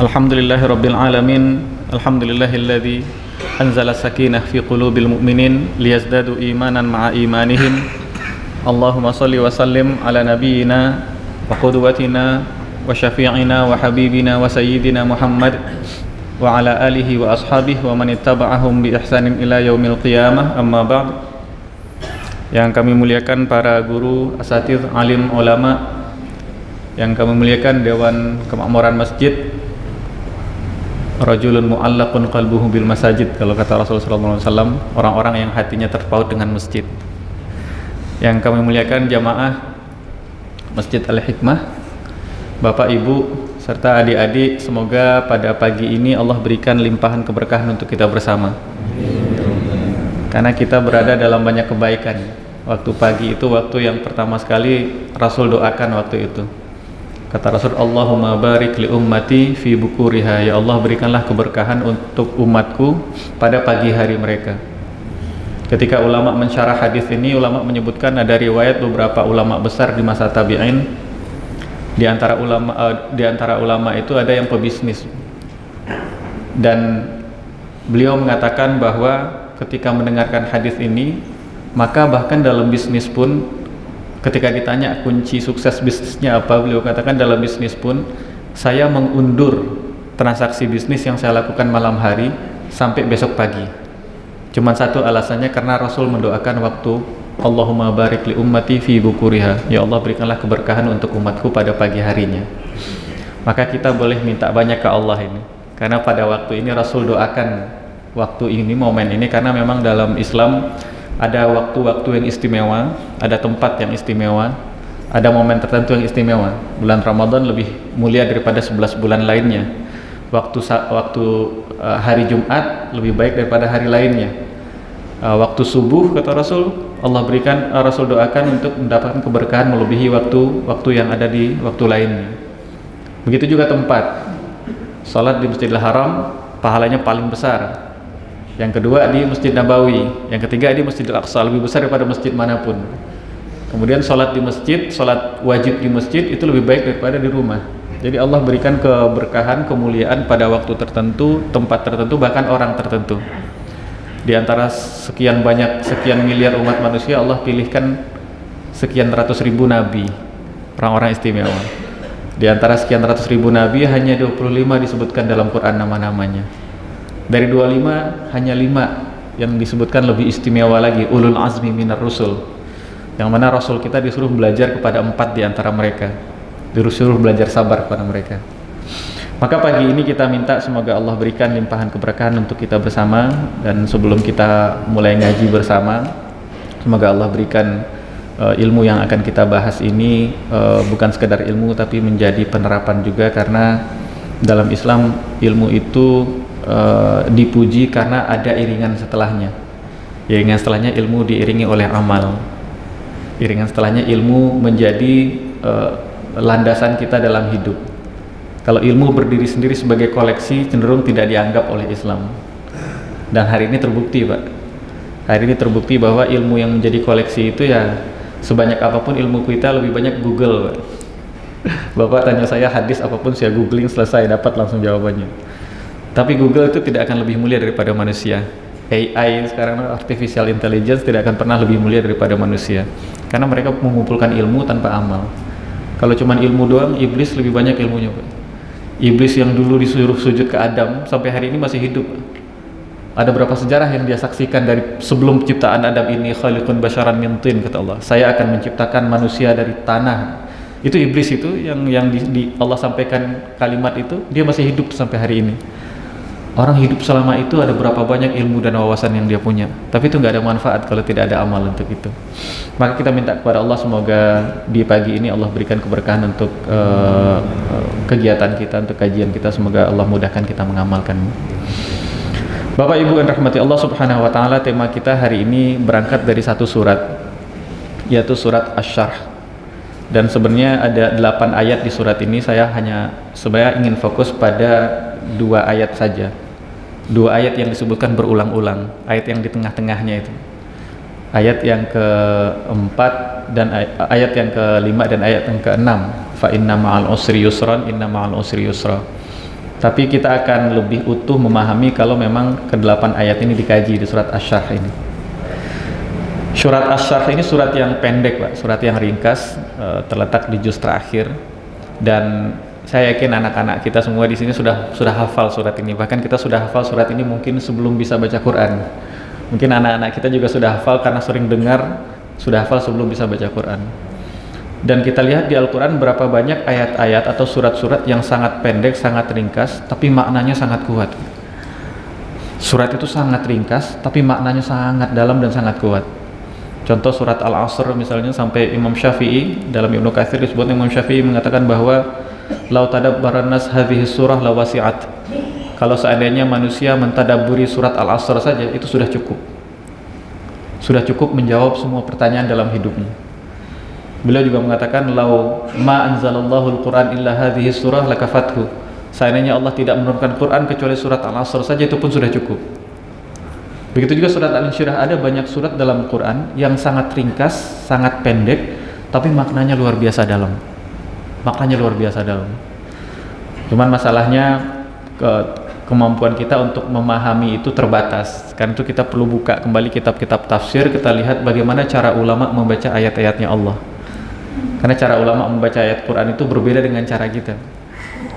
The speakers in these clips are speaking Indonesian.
Alhamdulillahirabbil alamin. Alhamdulillahilladzi anzala sakinah fi qulubil mu'minin liyazdadu imanan ma'a imanihim. Allahumma shalli wa sallim ala nabiyyina wa qudwatina wa syafi'ina wa habibina wa sayyidina Muhammad wa ala alihi wa ashabihi wa man ittaba'ahum bi ihsanin ila yaumil qiyamah. Amma ba'd. Yang kami muliakan para guru, asatidz, alim, ulama, yang kami muliakan Dewan Kemakmuran Masjid, rajulun mu'allaqun qalbuhu bil masajid, kalau kata Rasulullah SAW, orang-orang yang hatinya terpaut dengan masjid. Yang kami muliakan jamaah Masjid Al-Hikmah, Bapak Ibu serta adik-adik, semoga pada pagi ini Allah berikan limpahan keberkahan untuk kita bersama. Karena kita berada dalam banyak kebaikan. Waktu pagi itu waktu yang pertama sekali Rasul doakan waktu itu. Kata Rasul, Allahumma barik li ummati fi bukuriha. Ya Allah, berikanlah keberkahan untuk umatku pada pagi hari mereka. Ketika ulama mensyarah hadis ini, ulama menyebutkan ada riwayat beberapa ulama besar di masa tabi'in. Di antara ulama itu ada yang pebisnis. Dan beliau mengatakan bahwa ketika mendengarkan hadis ini, maka bahkan dalam bisnis pun, ketika ditanya kunci sukses bisnisnya apa, beliau katakan dalam bisnis pun saya mengundur transaksi bisnis yang saya lakukan malam hari sampai besok pagi. Cuman satu alasannya, karena Rasul mendoakan waktu Allahumma barik li ummati fi bukuriha. Ya Allah, berikanlah keberkahan untuk umatku pada pagi harinya. Maka kita boleh minta banyak ke Allah ini, karena pada waktu ini Rasul doakan waktu ini, momen ini, karena memang dalam Islam ada waktu-waktu yang istimewa, ada tempat yang istimewa, ada momen tertentu yang istimewa. Bulan Ramadan lebih mulia daripada 11 bulan lainnya. Waktu hari Jumat lebih baik daripada hari lainnya. Waktu subuh, kata Rasul, Rasul doakan untuk mendapatkan keberkahan melebihi waktu yang ada di waktu lainnya. Begitu juga tempat. Salat di Masjidil Haram pahalanya paling besar. Yang kedua di Masjid Nabawi, yang ketiga di Masjidil Aqsa, lebih besar daripada masjid manapun. Kemudian sholat di masjid, sholat wajib di masjid itu lebih baik daripada di rumah. Jadi Allah berikan keberkahan, kemuliaan pada waktu tertentu, tempat tertentu, bahkan orang tertentu. Di antara sekian miliar umat manusia, Allah pilihkan sekian ratus ribu nabi, orang-orang istimewa. Di antara sekian ratus ribu nabi, hanya 25 disebutkan dalam Quran nama-namanya. Dari 25, hanya 5 yang disebutkan lebih istimewa lagi, ulul azmi minar rusul, yang mana Rasul kita disuruh belajar kepada 4 di antara mereka, disuruh belajar sabar kepada mereka. Maka pagi ini kita minta semoga Allah berikan limpahan keberkahan untuk kita bersama. Dan sebelum kita mulai ngaji bersama, semoga Allah berikan ilmu yang akan kita bahas ini bukan sekedar ilmu, tapi menjadi penerapan juga. Karena dalam Islam ilmu itu dipuji karena ada iringan setelahnya. Iringan setelahnya ilmu diiringi oleh amal. Iringan setelahnya ilmu menjadi landasan kita dalam hidup. Kalau ilmu berdiri sendiri sebagai koleksi, cenderung tidak dianggap oleh Islam. Dan hari ini terbukti, Pak. Hari ini terbukti bahwa ilmu yang menjadi koleksi itu, ya sebanyak apapun ilmu kita, lebih banyak Google, Pak. Bapak tanya saya hadis apapun, saya googling, selesai, dapat langsung jawabannya. Tapi Google itu tidak akan lebih mulia daripada manusia. AI sekarang, artificial intelligence, tidak akan pernah lebih mulia daripada manusia, karena mereka mengumpulkan ilmu tanpa amal. Kalau cuma ilmu doang, iblis lebih banyak ilmunya, Pak. Iblis yang dulu disuruh sujud ke Adam sampai hari ini masih hidup. Ada berapa sejarah yang dia saksikan dari sebelum penciptaan Adam ini, khaliqun basyaran min tin, kata Allah, saya akan menciptakan manusia dari tanah. Itu iblis itu yang Allah sampaikan kalimat itu, dia masih hidup sampai hari ini. Orang hidup selama itu ada berapa banyak ilmu dan wawasan yang dia punya, tapi itu nggak ada manfaat kalau tidak ada amal untuk itu. Maka kita minta kepada Allah, semoga di pagi ini Allah berikan keberkahan untuk kegiatan kita, untuk kajian kita. Semoga Allah mudahkan kita mengamalkan. Bapak Ibu yang rahmati Allah Subhanahu wa taala, tema kita hari ini berangkat dari satu surat, yaitu surat Asy-Syarh. Dan sebenarnya ada 8 ayat di surat ini. Saya sebenarnya ingin fokus pada 2 ayat saja. 2 ayat yang disebutkan berulang-ulang, ayat yang di tengah-tengahnya itu. Ayat yang keempat dan ayat yang kelima dan ayat yang keenam. Fa inna ma'al usri yusran, inna ma'al usri yusra. Tapi kita akan lebih utuh memahami kalau memang ke-8 ayat ini dikaji di surat Asy-Syarh ini. Surat Asy-Syarh ini surat yang pendek, Pak, surat yang ringkas, terletak di juz terakhir, dan saya yakin anak-anak kita semua di sini sudah hafal surat ini. Bahkan kita sudah hafal surat ini mungkin sebelum bisa baca Quran. Mungkin anak-anak kita juga sudah hafal karena sering dengar, sudah hafal sebelum bisa baca Quran. Dan kita lihat di Al-Quran berapa banyak ayat-ayat atau surat-surat yang sangat pendek, sangat ringkas, tapi maknanya sangat kuat. Surat itu sangat ringkas, tapi maknanya sangat dalam dan sangat kuat. Contoh surat Al-Asr misalnya, sampai Imam Syafi'i, dalam Ibnu Katsir disebut Imam Syafi'i mengatakan bahwa lau tadabbaran nas hadhihi surah la wasi'at. Kalau seandainya manusia mentadabburi surat Al-Asr saja, itu sudah cukup. Sudah cukup menjawab semua pertanyaan dalam hidupnya. Beliau juga mengatakan lau ma anzalallahu al-Qur'an illa hadhihi surah lakafathu. Seandainya Allah tidak menurunkan Quran kecuali surat Al-Asr saja, itu pun sudah cukup. Begitu juga surat Al-Insyirah, ada banyak surat dalam Quran yang sangat ringkas, sangat pendek, tapi maknanya luar biasa dalam. Maknanya luar biasa dalam. Cuman masalahnya kemampuan kita untuk memahami itu terbatas. Karena itu kita perlu buka kembali kitab-kitab tafsir, kita lihat bagaimana cara ulama membaca ayat-ayatnya Allah. Karena cara ulama membaca ayat Quran itu berbeda dengan cara kita.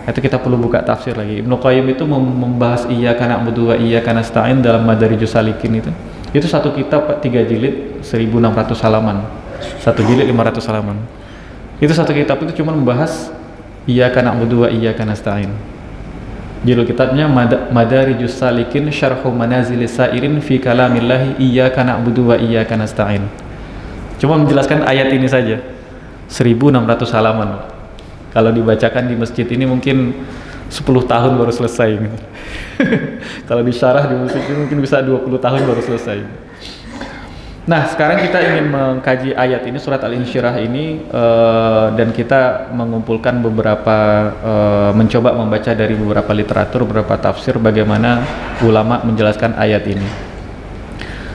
Itu kita perlu buka tafsir lagi. Ibnu Qayyim itu membahas iyyaka na'budu wa iyyaka nasta'in dalam Madarijus Salikin itu. Itu satu kitab 3 jilid 1600 halaman. Satu jilid 500 halaman. Itu satu kitab itu cuma membahas iyyaka na'budu wa iyyaka nasta'in. Judul kitabnya Madarijus Salikin Syarhu Manazilis Sa'irin fi Kalamillahi Iyyaka na'budu wa iyyaka nasta'in. Cuma menjelaskan ayat ini saja. 1600 halaman. Kalau dibacakan di masjid ini mungkin 10 tahun baru selesai. Kalau disyarah di masjid ini mungkin bisa 20 tahun baru selesai. Nah, sekarang kita ingin mengkaji ayat ini, surat Al-Insyirah ini, dan kita mengumpulkan beberapa, mencoba membaca dari beberapa literatur, beberapa tafsir bagaimana ulama menjelaskan ayat ini.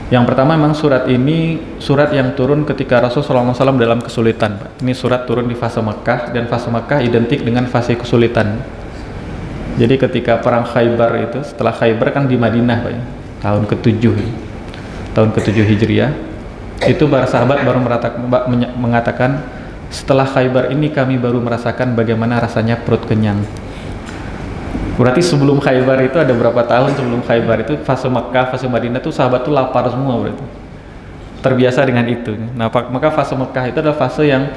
Yang pertama, memang surat ini surat yang turun ketika Rasulullah SAW dalam kesulitan, Pak. Ini surat turun di fase Makkah, dan fase Makkah identik dengan fase kesulitan. Jadi ketika perang Khaybar itu, setelah Khaybar kan di Madinah, Pak, tahun ke-7 tahun ke-7 Hijriah, itu para sahabat baru mengatakan, setelah Khaybar ini kami baru merasakan bagaimana rasanya perut kenyang. Berarti sebelum Khaybar itu ada berapa tahun sebelum Khaybar itu, fase Makkah, fase Madinah itu sahabat tuh lapar semua, berarti terbiasa dengan itu. Nah, maka fase Makkah itu adalah fase yang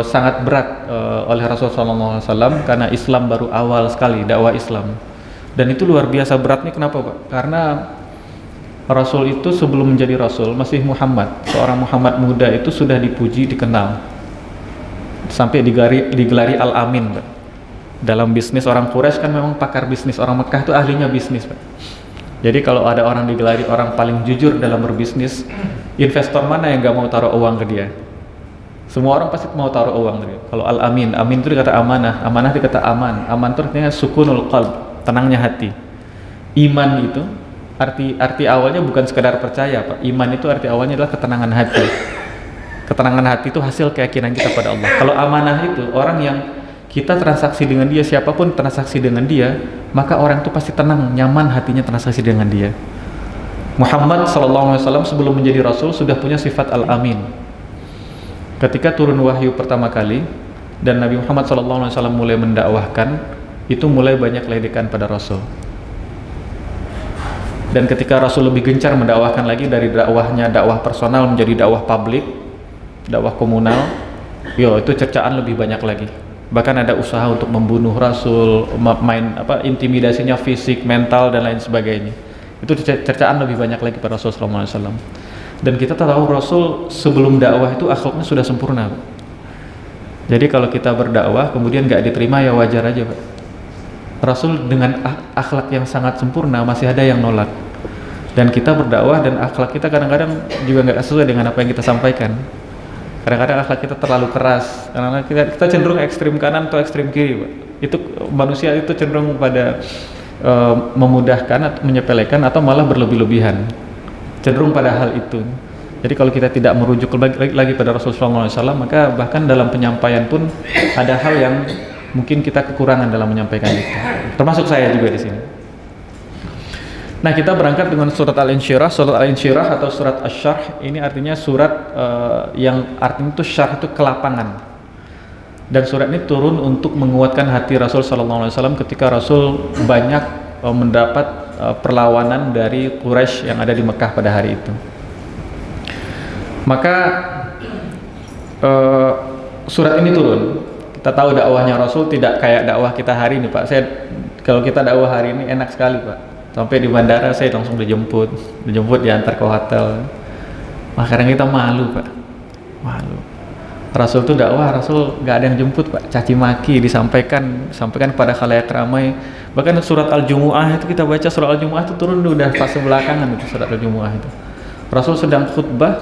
sangat berat oleh Rasulullah SAW, karena Islam baru awal sekali, dakwah Islam. Dan itu luar biasa beratnya. Kenapa, Pak? Karena Rasul itu sebelum menjadi Rasul masih Muhammad, seorang Muhammad muda itu sudah dipuji, dikenal, sampai digelari Al-Amin, Pak. Dalam bisnis, orang Quraisy kan memang pakar bisnis, orang Mekah itu ahlinya bisnis, Pak. Jadi kalau ada orang digelari orang paling jujur dalam berbisnis, investor mana yang gak mau taruh uang ke dia? Semua orang pasti mau taruh uang ke dia. Kalau Al-Amin, Amin itu dikata amanah, amanah dikata aman, aman itu artinya sukunul qalb, tenangnya hati. Iman itu arti awalnya bukan sekedar percaya, Pak. Iman itu arti awalnya adalah ketenangan hati. Ketenangan hati itu hasil keyakinan kita pada Allah. Kalau amanah itu orang yang kita transaksi dengan dia, siapapun transaksi dengan dia, maka orang itu pasti tenang, nyaman hatinya transaksi dengan dia. Muhammad SAW sebelum menjadi Rasul sudah punya sifat Al-Amin. Ketika turun wahyu pertama kali dan Nabi Muhammad SAW mulai mendakwahkan, itu mulai banyak ledekan pada Rasul. Dan ketika Rasul lebih gencar mendakwahkan lagi, dari dakwahnya dakwah personal menjadi dakwah publik, dakwah komunal, itu cercaan lebih banyak lagi. Bahkan ada usaha untuk membunuh Rasul, intimidasinya fisik, mental, dan lain sebagainya. Itu cercaan lebih banyak lagi pada Rasulullah SAW. Dan kita tahu Rasul sebelum dakwah itu akhlaknya sudah sempurna, Pak. Jadi kalau kita berdakwah kemudian nggak diterima, ya wajar aja, Pak. Rasul dengan akhlak yang sangat sempurna masih ada yang nolak. Dan kita berdakwah dan akhlak kita kadang-kadang juga nggak sesuai dengan apa yang kita sampaikan. Kadang-kadang akhlak kita terlalu keras, karena kita cenderung ekstrim kanan atau ekstrim kiri, Pak. Itu manusia itu cenderung pada memudahkan atau menyepelekan atau malah berlebih-lebihan, cenderung pada hal itu. Jadi kalau kita tidak merujuk lagi pada Rasulullah SAW, maka bahkan dalam penyampaian pun ada hal yang Mungkin kita kekurangan dalam menyampaikan itu. Termasuk saya juga di sini. Nah, kita berangkat dengan surat Al-Insyirah. Surat Al-Insyirah atau surat Asy-Syarh ini artinya surat yang artinya itu syarh itu kelapangan. Dan surat ini turun untuk menguatkan hati Rasul sallallahu alaihi wasallam ketika Rasul banyak mendapat perlawanan dari Quraisy yang ada di Mekah pada hari itu. Maka surat ini turun. Kita tahu dakwahnya Rasul tidak kayak dakwah kita hari ini, Pak. Kalau kita dakwah hari ini enak sekali, Pak. Sampai di bandara saya langsung dijemput diantar ke hotel. Wah, kadang kita malu, Pak. Malu. Rasul itu dakwah, Rasul nggak ada yang jemput, Pak. Caci maki disampaikan kepada khalayak ramai. Bahkan surat Al-Jumu'ah itu kita baca, surat Al-Jumu'ah itu turun udah fase belakangan itu surat Al-Jumu'ah itu. Rasul sedang khutbah,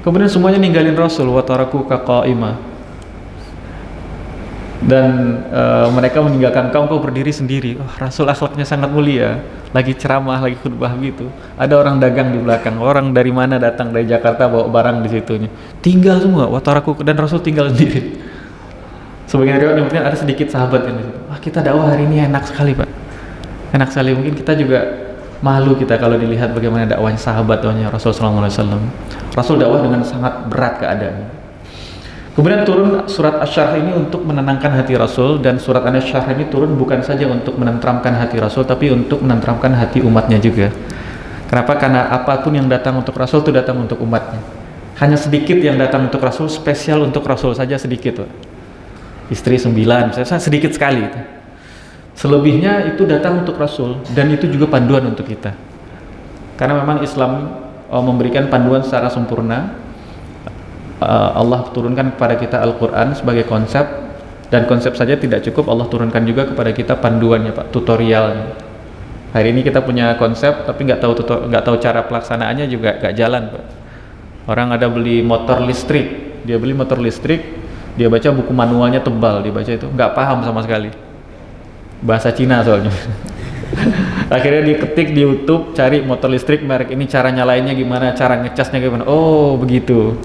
kemudian semuanya ninggalin Rasul, wa tarakuka qa'imah. Dan mereka meninggalkan kau berdiri sendiri. Rasul akhlaknya sangat mulia, lagi ceramah, lagi khutbah gitu. Ada orang dagang di belakang, orang dari mana datang dari Jakarta bawa barang di situnya, tinggal semua, wataraku, dan Rasul tinggal sendiri. Sebagian riwayat mungkin ada sedikit sahabat yang di situ. Wah, kita dakwah hari ini enak sekali, Pak. Enak sekali. Mungkin kita juga malu kita kalau dilihat bagaimana dakwahnya sahabat Rasul sallallahu alaihi wasallam. Rasul dakwah dengan sangat berat keadaannya. Kemudian turun surat Asy-Syarh ini untuk menenangkan hati Rasul, dan surat Asy-Syarh ini turun bukan saja untuk menenteramkan hati Rasul, tapi untuk menenteramkan hati umatnya juga. Kenapa? Karena apapun yang datang untuk Rasul itu datang untuk umatnya. Hanya sedikit yang datang untuk Rasul, spesial untuk Rasul saja sedikit, Pak. Istri 9, saya sedikit sekali itu. Selebihnya itu datang untuk Rasul, dan itu juga panduan untuk kita. Karena memang Islam memberikan panduan secara sempurna. Allah turunkan kepada kita Al-Quran sebagai konsep, dan konsep saja tidak cukup, Allah turunkan juga kepada kita panduannya, Pak, tutorialnya. Hari ini kita punya konsep tapi nggak tahu cara pelaksanaannya juga nggak jalan, Pak. Orang ada beli motor listrik, dia baca buku manualnya tebal, dia baca itu nggak paham sama sekali, bahasa Cina soalnya. Akhirnya dia ketik di YouTube, cari motor listrik merek ini, cara nyalainnya gimana, cara ngecasnya gimana, oh begitu.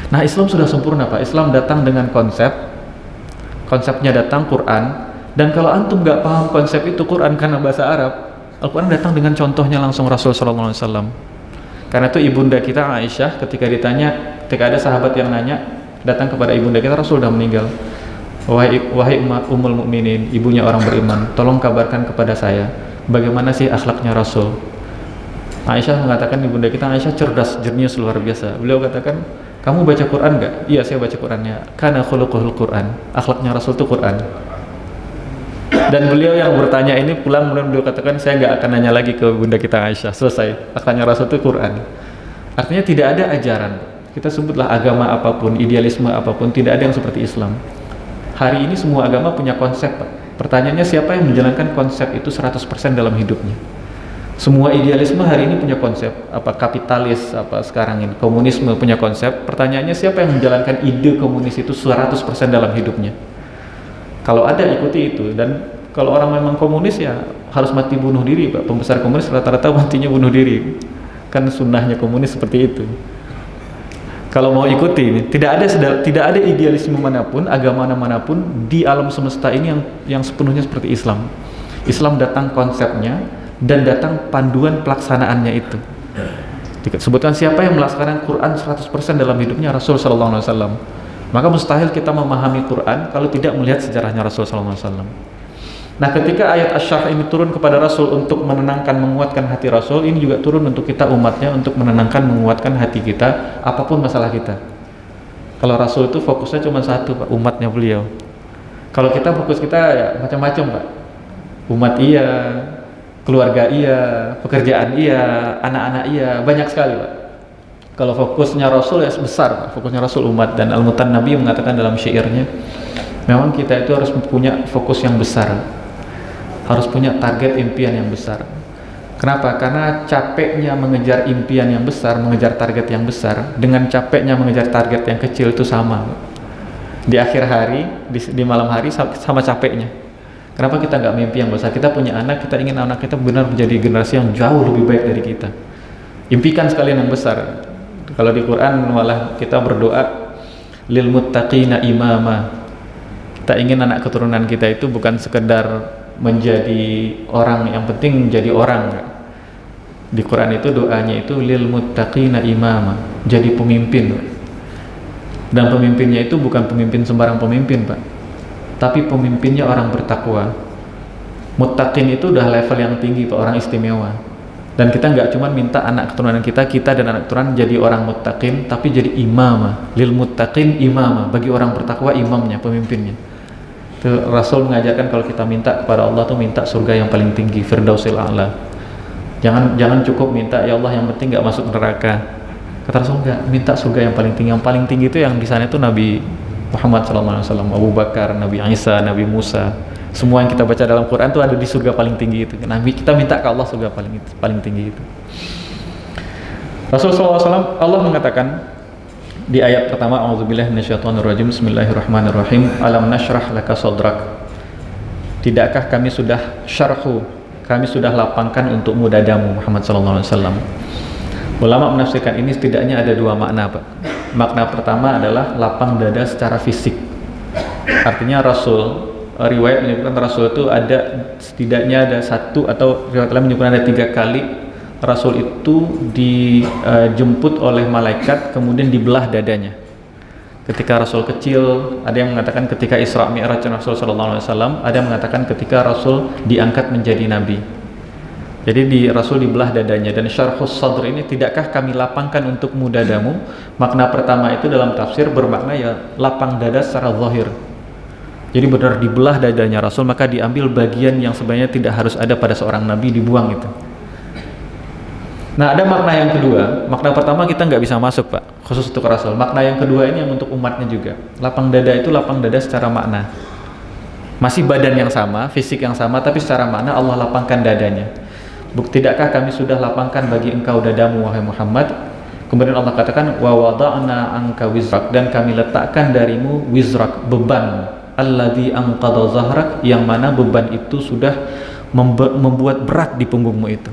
Nah, Islam sudah sempurna, Pak. Islam datang dengan konsepnya datang Quran, dan kalau antum nggak paham konsep itu Quran karena bahasa Arab, Al-Quran datang dengan contohnya langsung Rasul sallallahu alaihi wasallam. Karena itu ibunda kita Aisyah ketika ada sahabat yang nanya, datang kepada ibunda kita, Rasul sudah meninggal. Wahai ummul mukminin, ibunya orang beriman, tolong kabarkan kepada saya bagaimana sih akhlaknya Rasul. Aisyah mengatakan, ibunda kita Aisyah cerdas, jenius luar biasa. Beliau katakan, kamu baca Quran nggak? Iya, saya baca Qurannya. Kana khuluquhul Quran. Akhlaknya Rasul itu Quran. Dan beliau yang bertanya ini pulang, kemudian beliau katakan, saya nggak akan nanya lagi ke bunda kita Aisyah. Selesai. Akhlaknya Rasul itu Quran. Artinya tidak ada ajaran, kita sebutlah agama apapun, idealisme apapun, tidak ada yang seperti Islam. Hari ini semua agama punya konsep, Pak. Pertanyaannya, siapa yang menjalankan konsep itu 100% dalam hidupnya? Semua idealisme hari ini punya konsep, apa kapitalis, apa sekarang ini komunisme punya konsep. Pertanyaannya, siapa yang menjalankan ide komunis itu 100% dalam hidupnya? Kalau ada, ikuti itu. Dan kalau orang memang komunis, ya harus mati bunuh diri, Pak. Pembesar komunis rata-rata matinya bunuh diri, kan sunnahnya komunis seperti itu. Kalau mau ikuti, tidak ada idealisme manapun, agama manapun di alam semesta ini yang sepenuhnya seperti Islam. Islam datang konsepnya dan datang panduan pelaksanaannya itu. Disebutkan siapa yang melaksanakan Quran 100% dalam hidupnya, Rasul sallallahu alaihi wasallam. Maka mustahil kita memahami Quran kalau tidak melihat sejarahnya Rasul sallallahu alaihi wasallam. Nah, ketika ayat Asy-Syarh ini turun kepada Rasul untuk menenangkan, menguatkan hati Rasul, ini juga turun untuk kita umatnya, untuk menenangkan, menguatkan hati kita apapun masalah kita. Kalau Rasul itu fokusnya cuma satu, Pak, umatnya beliau. Kalau kita fokus kita ya macam-macam, Pak. Umat iya, keluarga iya, pekerjaan iya, anak-anak iya, banyak sekali, Pak. Kalau fokusnya Rasul ya besar, Pak. Fokusnya Rasul umat. Dan Al-Mutannabi mengatakan dalam syairnya, memang kita itu harus punya fokus yang besar, harus punya target impian yang besar. Kenapa? Karena capeknya mengejar impian yang besar, mengejar target yang besar, dengan capeknya mengejar target yang kecil itu sama. Di akhir hari, di malam hari sama capeknya. Kenapa kita nggak mimpi yang besar? Kita punya anak, kita ingin anak kita benar menjadi generasi yang jauh lebih baik dari kita. Impikan sekalian yang besar. Kalau di Quran malah kita berdoa lil muttaqina imama. Kita ingin anak keturunan kita itu bukan sekedar menjadi orang, yang penting menjadi orang. Di Quran itu doanya itu lil muttaqina imama, jadi pemimpin. Dan pemimpinnya itu bukan pemimpin sembarang pemimpin, Pak, tapi pemimpinnya orang bertakwa. Muttaqin itu udah level yang tinggi, Pak, orang istimewa. Dan kita nggak cuma minta anak keturunan kita dan anak keturunan jadi orang muttaqin, tapi jadi imama, lil muttaqin imama, bagi orang bertakwa imamnya, pemimpinnya. Itu Rasul mengajarkan kalau kita minta kepada Allah tuh minta surga yang paling tinggi, Firdausil A'la. Jangan cukup minta ya Allah yang penting nggak masuk neraka. Kata Rasul enggak, minta surga yang paling tinggi. Yang paling tinggi itu yang di sana itu Nabi Muhammad SAW, Abu Bakar, Nabi Isa, Nabi Musa. Semua yang kita baca dalam Quran itu ada di surga paling tinggi itu. Nabi kita minta ke Allah surga paling tinggi itu. Rasulullah SAW, Allah mengatakan di ayat pertama, A'udzubillahi minasyaitonirrajim, Bismillahirrahmanirrahim, Alam nashrah laka sadrak. Tidakkah kami sudah syarhu, kami sudah lapangkan untukmu dadamu, Muhammad SAW. Ulama menafsirkan ini setidaknya ada dua makna, Pak. Makna pertama adalah lapang dada secara fisik. Artinya Rasul, riwayat menyebutkan Rasul itu ada setidaknya ada satu, atau riwayat lain menyebutkan ada 3 kali Rasul itu dijemput oleh malaikat kemudian dibelah dadanya. Ketika Rasul kecil, ada yang mengatakan ketika Isra Mi'raj Rasul sallallahu alaihi wasallam, ada yang mengatakan ketika Rasul diangkat menjadi nabi. Jadi Rasul dibelah dadanya. Dan syarhus sadr ini, tidakkah kami lapangkan untukmu dadamu, makna pertama itu dalam tafsir bermakna ya lapang dada secara zahir. Jadi benar dibelah dadanya Rasul, maka diambil bagian yang sebenarnya tidak harus ada pada seorang nabi, dibuang itu. Nah, ada makna yang kedua. Makna pertama kita nggak bisa masuk, Pak, khusus untuk Rasul. Makna yang kedua ini yang untuk umatnya juga. Lapang dada itu lapang dada secara makna. Masih badan yang sama, fisik yang sama, tapi secara makna Allah lapangkan dadanya. Tidakkah kami sudah lapangkan bagi engkau dadamu, wahai Muhammad? Kemudian Allah katakan, wa wada'na anka wizrak, dan kami letakkan darimu wizrak, beban, alladzi anqadha zahrak, yang mana beban itu sudah membuat berat di punggungmu itu.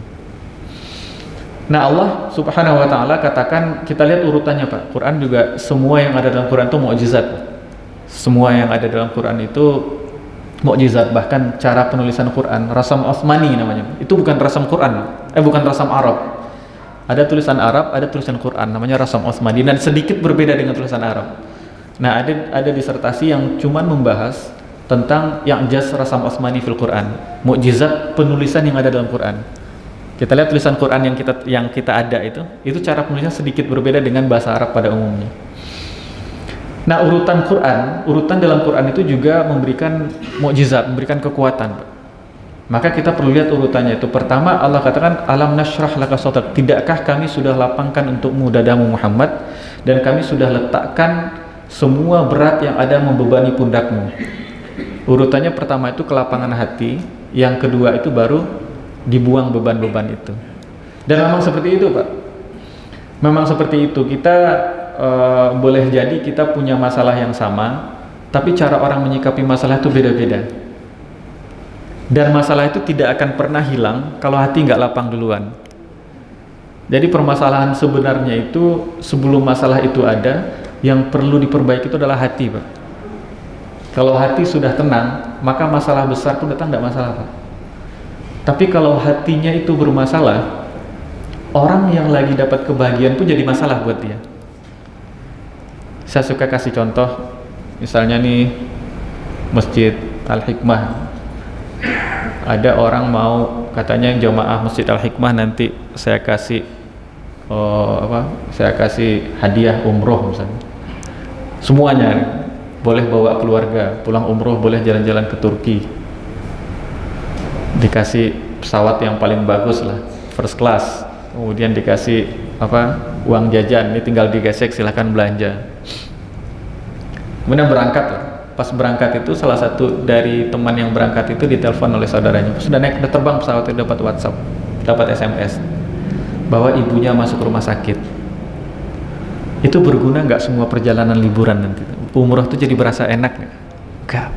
Nah, Allah Subhanahu wa taala katakan, kita lihat urutannya, Pak. Quran juga, semua yang ada dalam Quran itu mukjizat. Semua yang ada dalam Quran itu mukjizat, bahkan cara penulisan Quran, rasam Utsmani namanya. Itu bukan rasam Quran, bukan rasam Arab. Ada tulisan Arab, ada tulisan Quran, namanya rasam Utsmani, dan sedikit berbeda dengan tulisan Arab. Nah, ada disertasi yang cuman membahas tentang yang jas rasam Utsmani fil Quran, mukjizat penulisan yang ada dalam Quran. Kita lihat tulisan Quran yang kita ada itu cara penulisan sedikit berbeda dengan bahasa Arab pada umumnya. Nah, urutan dalam Quran itu juga memberikan mukjizat, memberikan kekuatan. Maka kita perlu lihat urutannya itu. Pertama, Allah katakan, alam nashrah laka sadrak, tidakkah kami sudah lapangkan untukmu dadamu Muhammad, dan kami sudah letakkan semua berat yang ada membebani pundakmu. Urutannya pertama itu kelapangan hati, yang kedua itu baru dibuang beban-beban itu. Dan memang seperti itu, Pak. Memang seperti itu. Kita boleh jadi kita punya masalah yang sama, tapi cara orang menyikapi masalah itu beda-beda. Dan masalah itu tidak akan pernah hilang kalau hati nggak lapang duluan. Jadi permasalahan sebenarnya itu, sebelum masalah itu ada, yang perlu diperbaiki itu adalah hati, Pak. Kalau hati sudah tenang, maka masalah besar pun datang tidak masalah, Pak. Tapi kalau hatinya itu bermasalah, orang yang lagi dapat kebahagiaan pun jadi masalah buat dia. Saya suka kasih contoh, misalnya nih Masjid Al-Hikmah, ada orang mau, katanya jamaah Masjid Al-Hikmah nanti saya kasih hadiah umroh misalnya. Semuanya boleh bawa keluarga pulang umroh, boleh jalan-jalan ke Turki, dikasih pesawat yang paling bagus lah, first class, kemudian dikasih uang jajan, ini tinggal digesek silahkan belanja. Kemudian berangkat lah. Pas berangkat itu salah satu dari teman yang berangkat itu ditelepon oleh saudaranya, sudah terbang pesawat itu, dapat WhatsApp, dapat SMS bahwa ibunya masuk rumah sakit. Itu berguna nggak semua perjalanan liburan nanti? Umroh itu jadi berasa enak nggak? Enggak.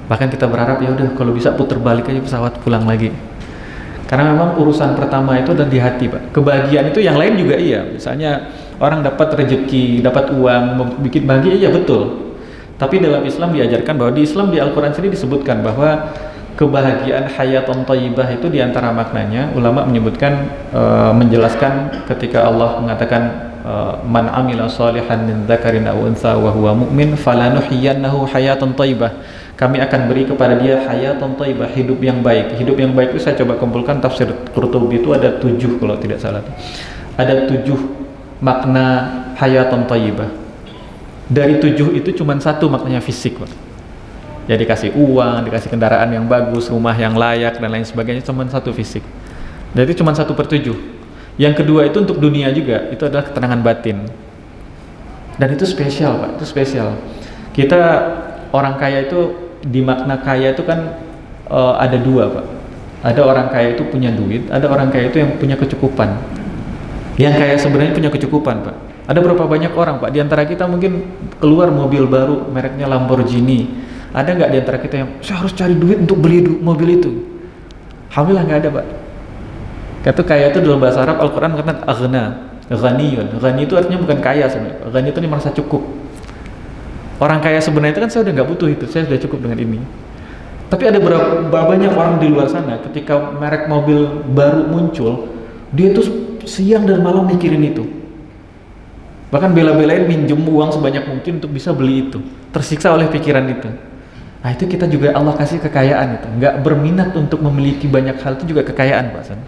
Bahkan kita berharap ya udah kalau bisa putar balik aja pesawat, pulang lagi. Karena memang urusan pertama itu ada di hati, Pak. Kebahagiaan itu yang lain juga iya. Misalnya orang dapat rezeki, dapat uang, bikin bahagia, iya betul. Tapi dalam Islam diajarkan bahwa di Islam, di Al-Quran sendiri disebutkan bahwa kebahagiaan hayatan thayyibah itu diantara maknanya, ulama menyebutkan, menjelaskan ketika Allah mengatakan man amila salihan min dzakarin aw untha wa huwa mu'min falanuhyiyannahu hayatan thayyibah. Kami akan beri kepada dia hayatan thayyibah, hidup yang baik. Hidup yang baik itu saya coba kumpulkan tafsir Qurtubi itu ada 7 kalau tidak salah. Ada 7 makna hayatan thayyibah. Dari 7 itu cuma 1 maknanya fisik, Pak. Ya dikasih uang, dikasih kendaraan yang bagus, rumah yang layak dan lain sebagainya, cuma 1 fisik. Jadi cuma 1/7. Yang kedua itu untuk dunia juga, itu adalah ketenangan batin. Dan itu spesial, Pak, itu spesial. Kita orang kaya itu, di makna kaya itu kan ada 2, Pak. Ada orang kaya itu punya duit, ada orang kaya itu yang punya kecukupan. Yang kaya sebenarnya punya kecukupan, Pak. Ada berapa banyak orang, Pak, di antara kita mungkin keluar mobil baru mereknya Lamborghini. Ada nggak di antara kita yang saya harus cari duit untuk beli mobil itu? Alhamdulillah nggak ada, Pak. Kata kaya itu dalam bahasa Arab, Al-Quran mengatakan aghna, ghaniyun. Ghani itu artinya bukan kaya sebenarnya. Ghani itu merasa cukup. Orang kaya sebenarnya itu kan saya udah nggak butuh itu, saya sudah cukup dengan ini. Tapi ada berapa banyak orang di luar sana ketika merek mobil baru muncul, dia tuh siang dan malam mikirin itu. Bahkan bela-belain minjem uang sebanyak mungkin untuk bisa beli itu, tersiksa oleh pikiran itu. Nah itu kita juga Allah kasih kekayaan itu, nggak berminat untuk memiliki banyak hal, itu juga kekayaan, Pak San.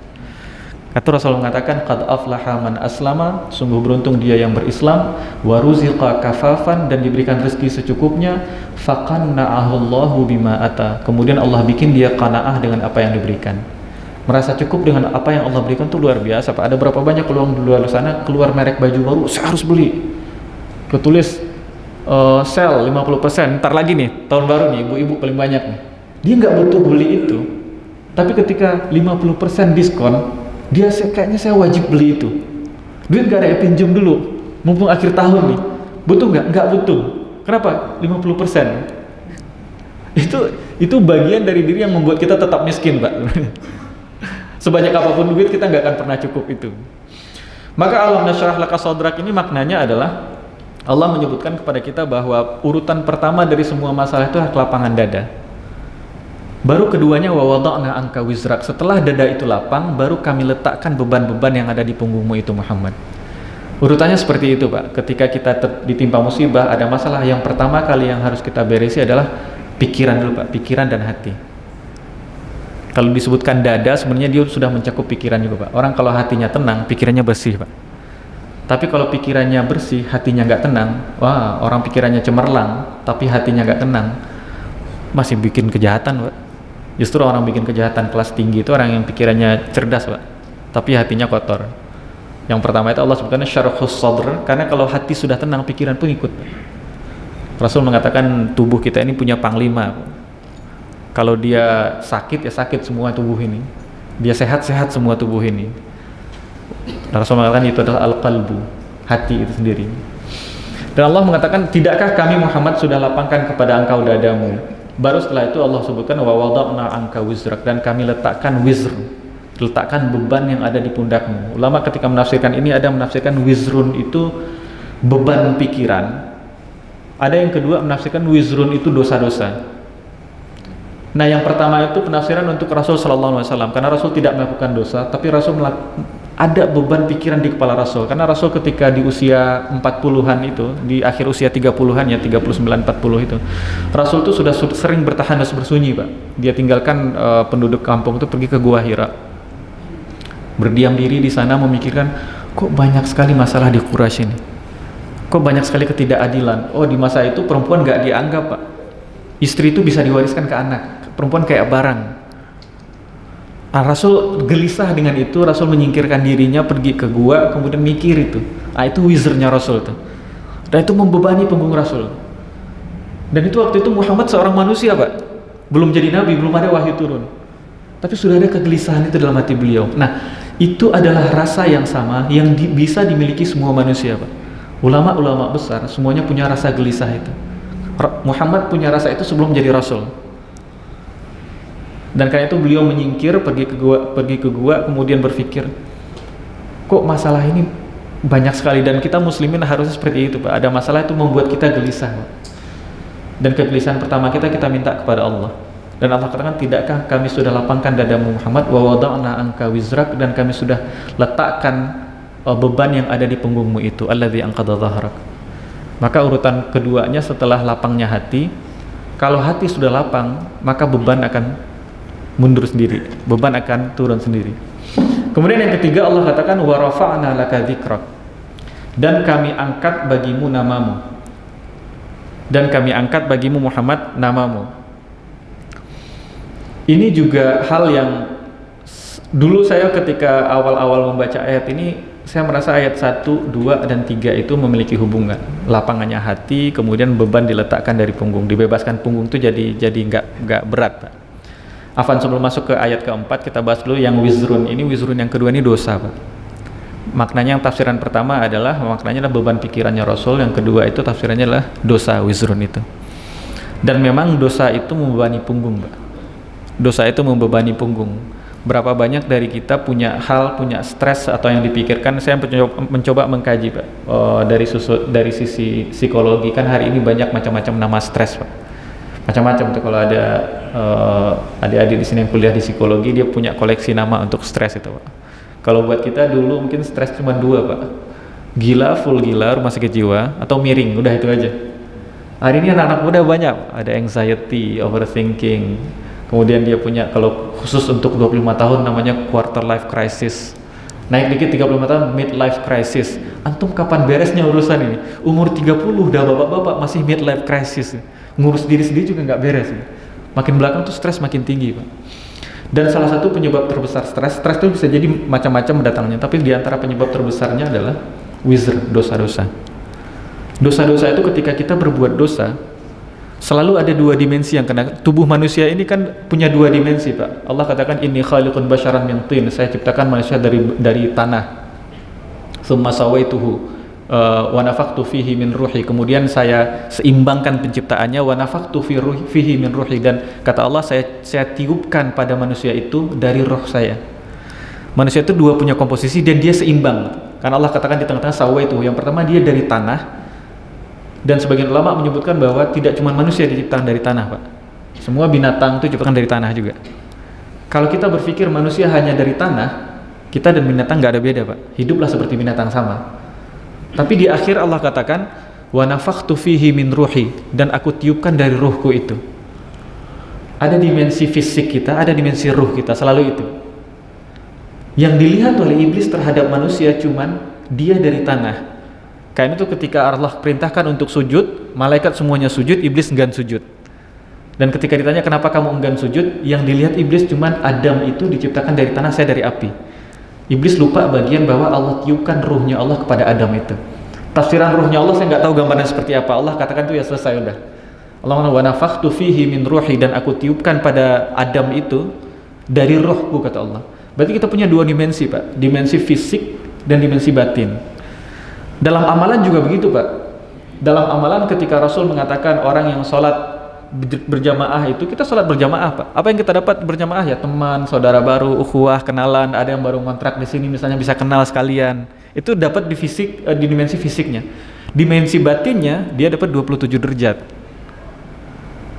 Kata Rasul mengatakan qad aflaha man aslama, sungguh beruntung dia yang berislam, wa ruziqa kafafan, dan diberikan rezeki secukupnya, faqanna'ahu Allahu bima ata, kemudian Allah bikin dia qanaah dengan apa yang diberikan. Merasa cukup dengan apa yang Allah berikan itu luar biasa, Pak. Ada berapa banyak peluang di luar sana keluar merek baju baru, saya harus beli. Ketulis sell 50%, ntar lagi nih tahun baru nih, ibu-ibu paling banyak nih. Dia nggak butuh beli itu, tapi ketika 50% diskon, dia kayaknya saya wajib beli itu. Duit nggak ada, pinjam dulu, mumpung akhir tahun nih. Butuh nggak? Nggak butuh. Kenapa? 50%. Itu bagian dari diri yang membuat kita tetap miskin, Pak. Sebanyak apapun duit kita nggak akan pernah cukup itu. Maka alam nasyrah laka sadrak ini maknanya adalah Allah menyebutkan kepada kita bahwa urutan pertama dari semua masalah itu adalah lapangan dada. Baru keduanya wa wada'na anka wizrak. Setelah dada itu lapang, baru kami letakkan beban-beban yang ada di punggungmu itu Muhammad. Urutannya seperti itu, Pak. Ketika kita ditimpa musibah, ada masalah, yang pertama kali yang harus kita beresi adalah pikiran dulu, Pak. Pikiran dan hati. Kalau disebutkan dada, sebenarnya dia sudah mencakup pikiran juga, Pak. Orang kalau hatinya tenang, pikirannya bersih, Pak. Tapi kalau pikirannya bersih, hatinya nggak tenang, wah, orang pikirannya cemerlang, tapi hatinya nggak tenang, masih bikin kejahatan, Pak. Justru orang bikin kejahatan kelas tinggi itu orang yang pikirannya cerdas, Pak, tapi hatinya kotor. Yang pertama itu Allah sebutkan syarhus sadr, karena kalau hati sudah tenang, pikiran pun ikut, Pak. Rasul mengatakan tubuh kita ini punya panglima, Pak. Kalau dia sakit, ya sakit semua tubuh ini. Dia sehat-sehat semua tubuh ini. Rasul mengatakan itu adalah al-qalbu, hati itu sendiri. Dan Allah mengatakan, tidakkah kami Muhammad sudah lapangkan kepada engkau dadamu? Baru setelah itu Allah sebutkan wa wada'na anka wizrak, dan kami letakkan wizr, letakkan beban yang ada di pundakmu. Ulama ketika menafsirkan ini ada menafsirkan wizrun itu beban pikiran. Ada yang kedua menafsirkan wizrun itu dosa-dosa. Nah, yang pertama itu penafsiran untuk Rasul sallallahu alaihi wasallam, karena Rasul tidak melakukan dosa, tapi Rasul ada beban pikiran di kepala Rasul. Karena Rasul ketika di usia 40-an itu, di akhir usia 30-an ya, 39 40 itu, Rasul itu sudah sering bertahanas bersunyi, Pak. Dia tinggalkan penduduk kampung itu pergi ke Gua Hira. Berdiam diri di sana memikirkan, kok banyak sekali masalah di Quraisy ini. Kok banyak sekali ketidakadilan. Oh, di masa itu perempuan nggak dianggap, Pak. Istri itu bisa diwariskan ke anak. Perempuan kayak barang. Nah, Rasul gelisah dengan itu. Rasul menyingkirkan dirinya, pergi ke gua, kemudian mikir itu. Nah, itu wizernya Rasul itu. Dan itu membebani punggung Rasul. Dan itu waktu itu Muhammad seorang manusia, Pak. Belum jadi nabi, belum ada wahyu turun. Tapi sudah ada kegelisahan itu dalam hati beliau. Nah, itu adalah rasa yang sama yang bisa dimiliki semua manusia, Pak. Ulama-ulama besar semuanya punya rasa gelisah itu. Muhammad punya rasa itu sebelum jadi Rasul. Dan karena itu beliau menyingkir, pergi ke gua, kemudian berpikir, kok masalah ini banyak sekali, dan kita muslimin harusnya seperti itu, Pak. Ada masalah itu membuat kita gelisah, Pak. Dan kegelisahan pertama kita minta kepada Allah. Dan Allah katakan, tidakkah kami sudah lapangkan dadamu Muhammad, wa wada'na anka wizrak, dan kami sudah letakkan beban yang ada di punggungmu itu, alladzi anqadha dhahrak. Maka urutan keduanya setelah lapangnya hati, kalau hati sudah lapang, maka beban akan mundur sendiri, beban akan turun sendiri. Kemudian yang ketiga Allah katakan, wa rafa'na laka dzikrak, dan kami angkat bagimu namamu, dan kami angkat bagimu Muhammad namamu. Ini juga hal yang dulu saya ketika awal-awal membaca ayat ini, saya merasa ayat 1, 2, dan 3 itu memiliki hubungan. Lapangannya hati, kemudian beban diletakkan dari punggung, dibebaskan punggung itu jadi nggak berat, Pak. Afan, sebelum masuk ke ayat keempat, kita bahas dulu yang wizrun. Ini wizrun yang kedua ini dosa, Pak. Maknanya yang tafsiran pertama adalah, maknanya adalah beban pikirannya Rasul, yang kedua itu tafsirannya adalah dosa, wizrun itu. Dan memang dosa itu membebani punggung, Pak. Dosa itu membebani punggung. Berapa banyak dari kita punya stres atau yang dipikirkan. Saya mencoba mengkaji, Pak, dari sisi psikologi. Kan hari ini banyak macam-macam nama stres, Pak. Macam-macam tuh. Kalau ada adik-adik di sini yang kuliah di psikologi, dia punya koleksi nama untuk stres itu, Pak. Kalau buat kita dulu mungkin stres cuma 2, Pak. Gila, full gila, rumah sakit jiwa, atau miring, udah itu aja. Hari ini anak-anak muda banyak, ada anxiety, overthinking. Kemudian dia punya, kalau khusus untuk 25 tahun namanya quarter life crisis. Naik dikit 35 tahun midlife crisis. Antum kapan beresnya urusan ini? Umur 30 udah bapak-bapak masih midlife crisis. Ngurus diri sendiri juga nggak beres. Makin belakang tuh stres makin tinggi, Pak. Dan salah satu penyebab terbesar stres itu bisa jadi macam-macam datangnya, tapi di antara penyebab terbesarnya adalah wizr, dosa-dosa. Dosa-dosa itu ketika kita berbuat dosa, selalu ada 2 dimensi yang kena. Tubuh manusia ini kan punya 2 dimensi, Pak. Allah katakan, inni khaliqun basyaran min tin, saya ciptakan manusia dari tanah. Tsumma sawaituhu wa nafakhtu fihi min ruhi, kemudian saya seimbangkan penciptaannya, wa nafakhtu fihi min ruhi, dan kata Allah, saya tiupkan pada manusia itu dari roh saya. Manusia itu 2 punya komposisi dan dia seimbang. Karena Allah katakan di tengah-tengah sawaituhu, yang pertama dia dari tanah. Dan sebagian ulama menyebutkan bahwa tidak cuma manusia diciptakan dari tanah, Pak. Semua binatang itu diciptakan dari tanah juga. Kalau kita berpikir manusia hanya dari tanah, kita dan binatang nggak ada beda, Pak. Hiduplah seperti binatang sama. Tapi di akhir Allah katakan, wa nafakhtu fihi min ruhi, dan aku tiupkan dari ruhku itu. Ada dimensi fisik kita, ada dimensi ruh kita, selalu itu. Yang dilihat oleh iblis terhadap manusia cuman dia dari tanah. Karena itu ketika Allah perintahkan untuk sujud, malaikat semuanya sujud, iblis enggan sujud. Dan ketika ditanya kenapa kamu enggan sujud, yang dilihat iblis cuman Adam itu diciptakan dari tanah, saya dari api. Iblis lupa bagian bahwa Allah tiupkan ruhnya Allah kepada Adam itu. Tafsiran ruhnya Allah saya nggak tahu gambarnya seperti apa. Allah katakan itu ya selesai udah. Allah mengatakan, wa nafakhtu fihi min ruhi, dan aku tiupkan pada Adam itu dari rohku, kata Allah. Berarti kita punya 2 dimensi, Pak. Dimensi fisik dan dimensi batin. Dalam amalan juga begitu, Pak. Dalam amalan ketika Rasul mengatakan orang yang sholat berjamaah itu, kita sholat berjamaah, Pak. Apa yang kita dapat berjamaah? Ya teman, saudara baru, ukhuwah, kenalan. Ada yang baru kontrak di sini misalnya, bisa kenal sekalian. Itu dapat di dimensi fisiknya. Dimensi batinnya dia dapat 27 derajat.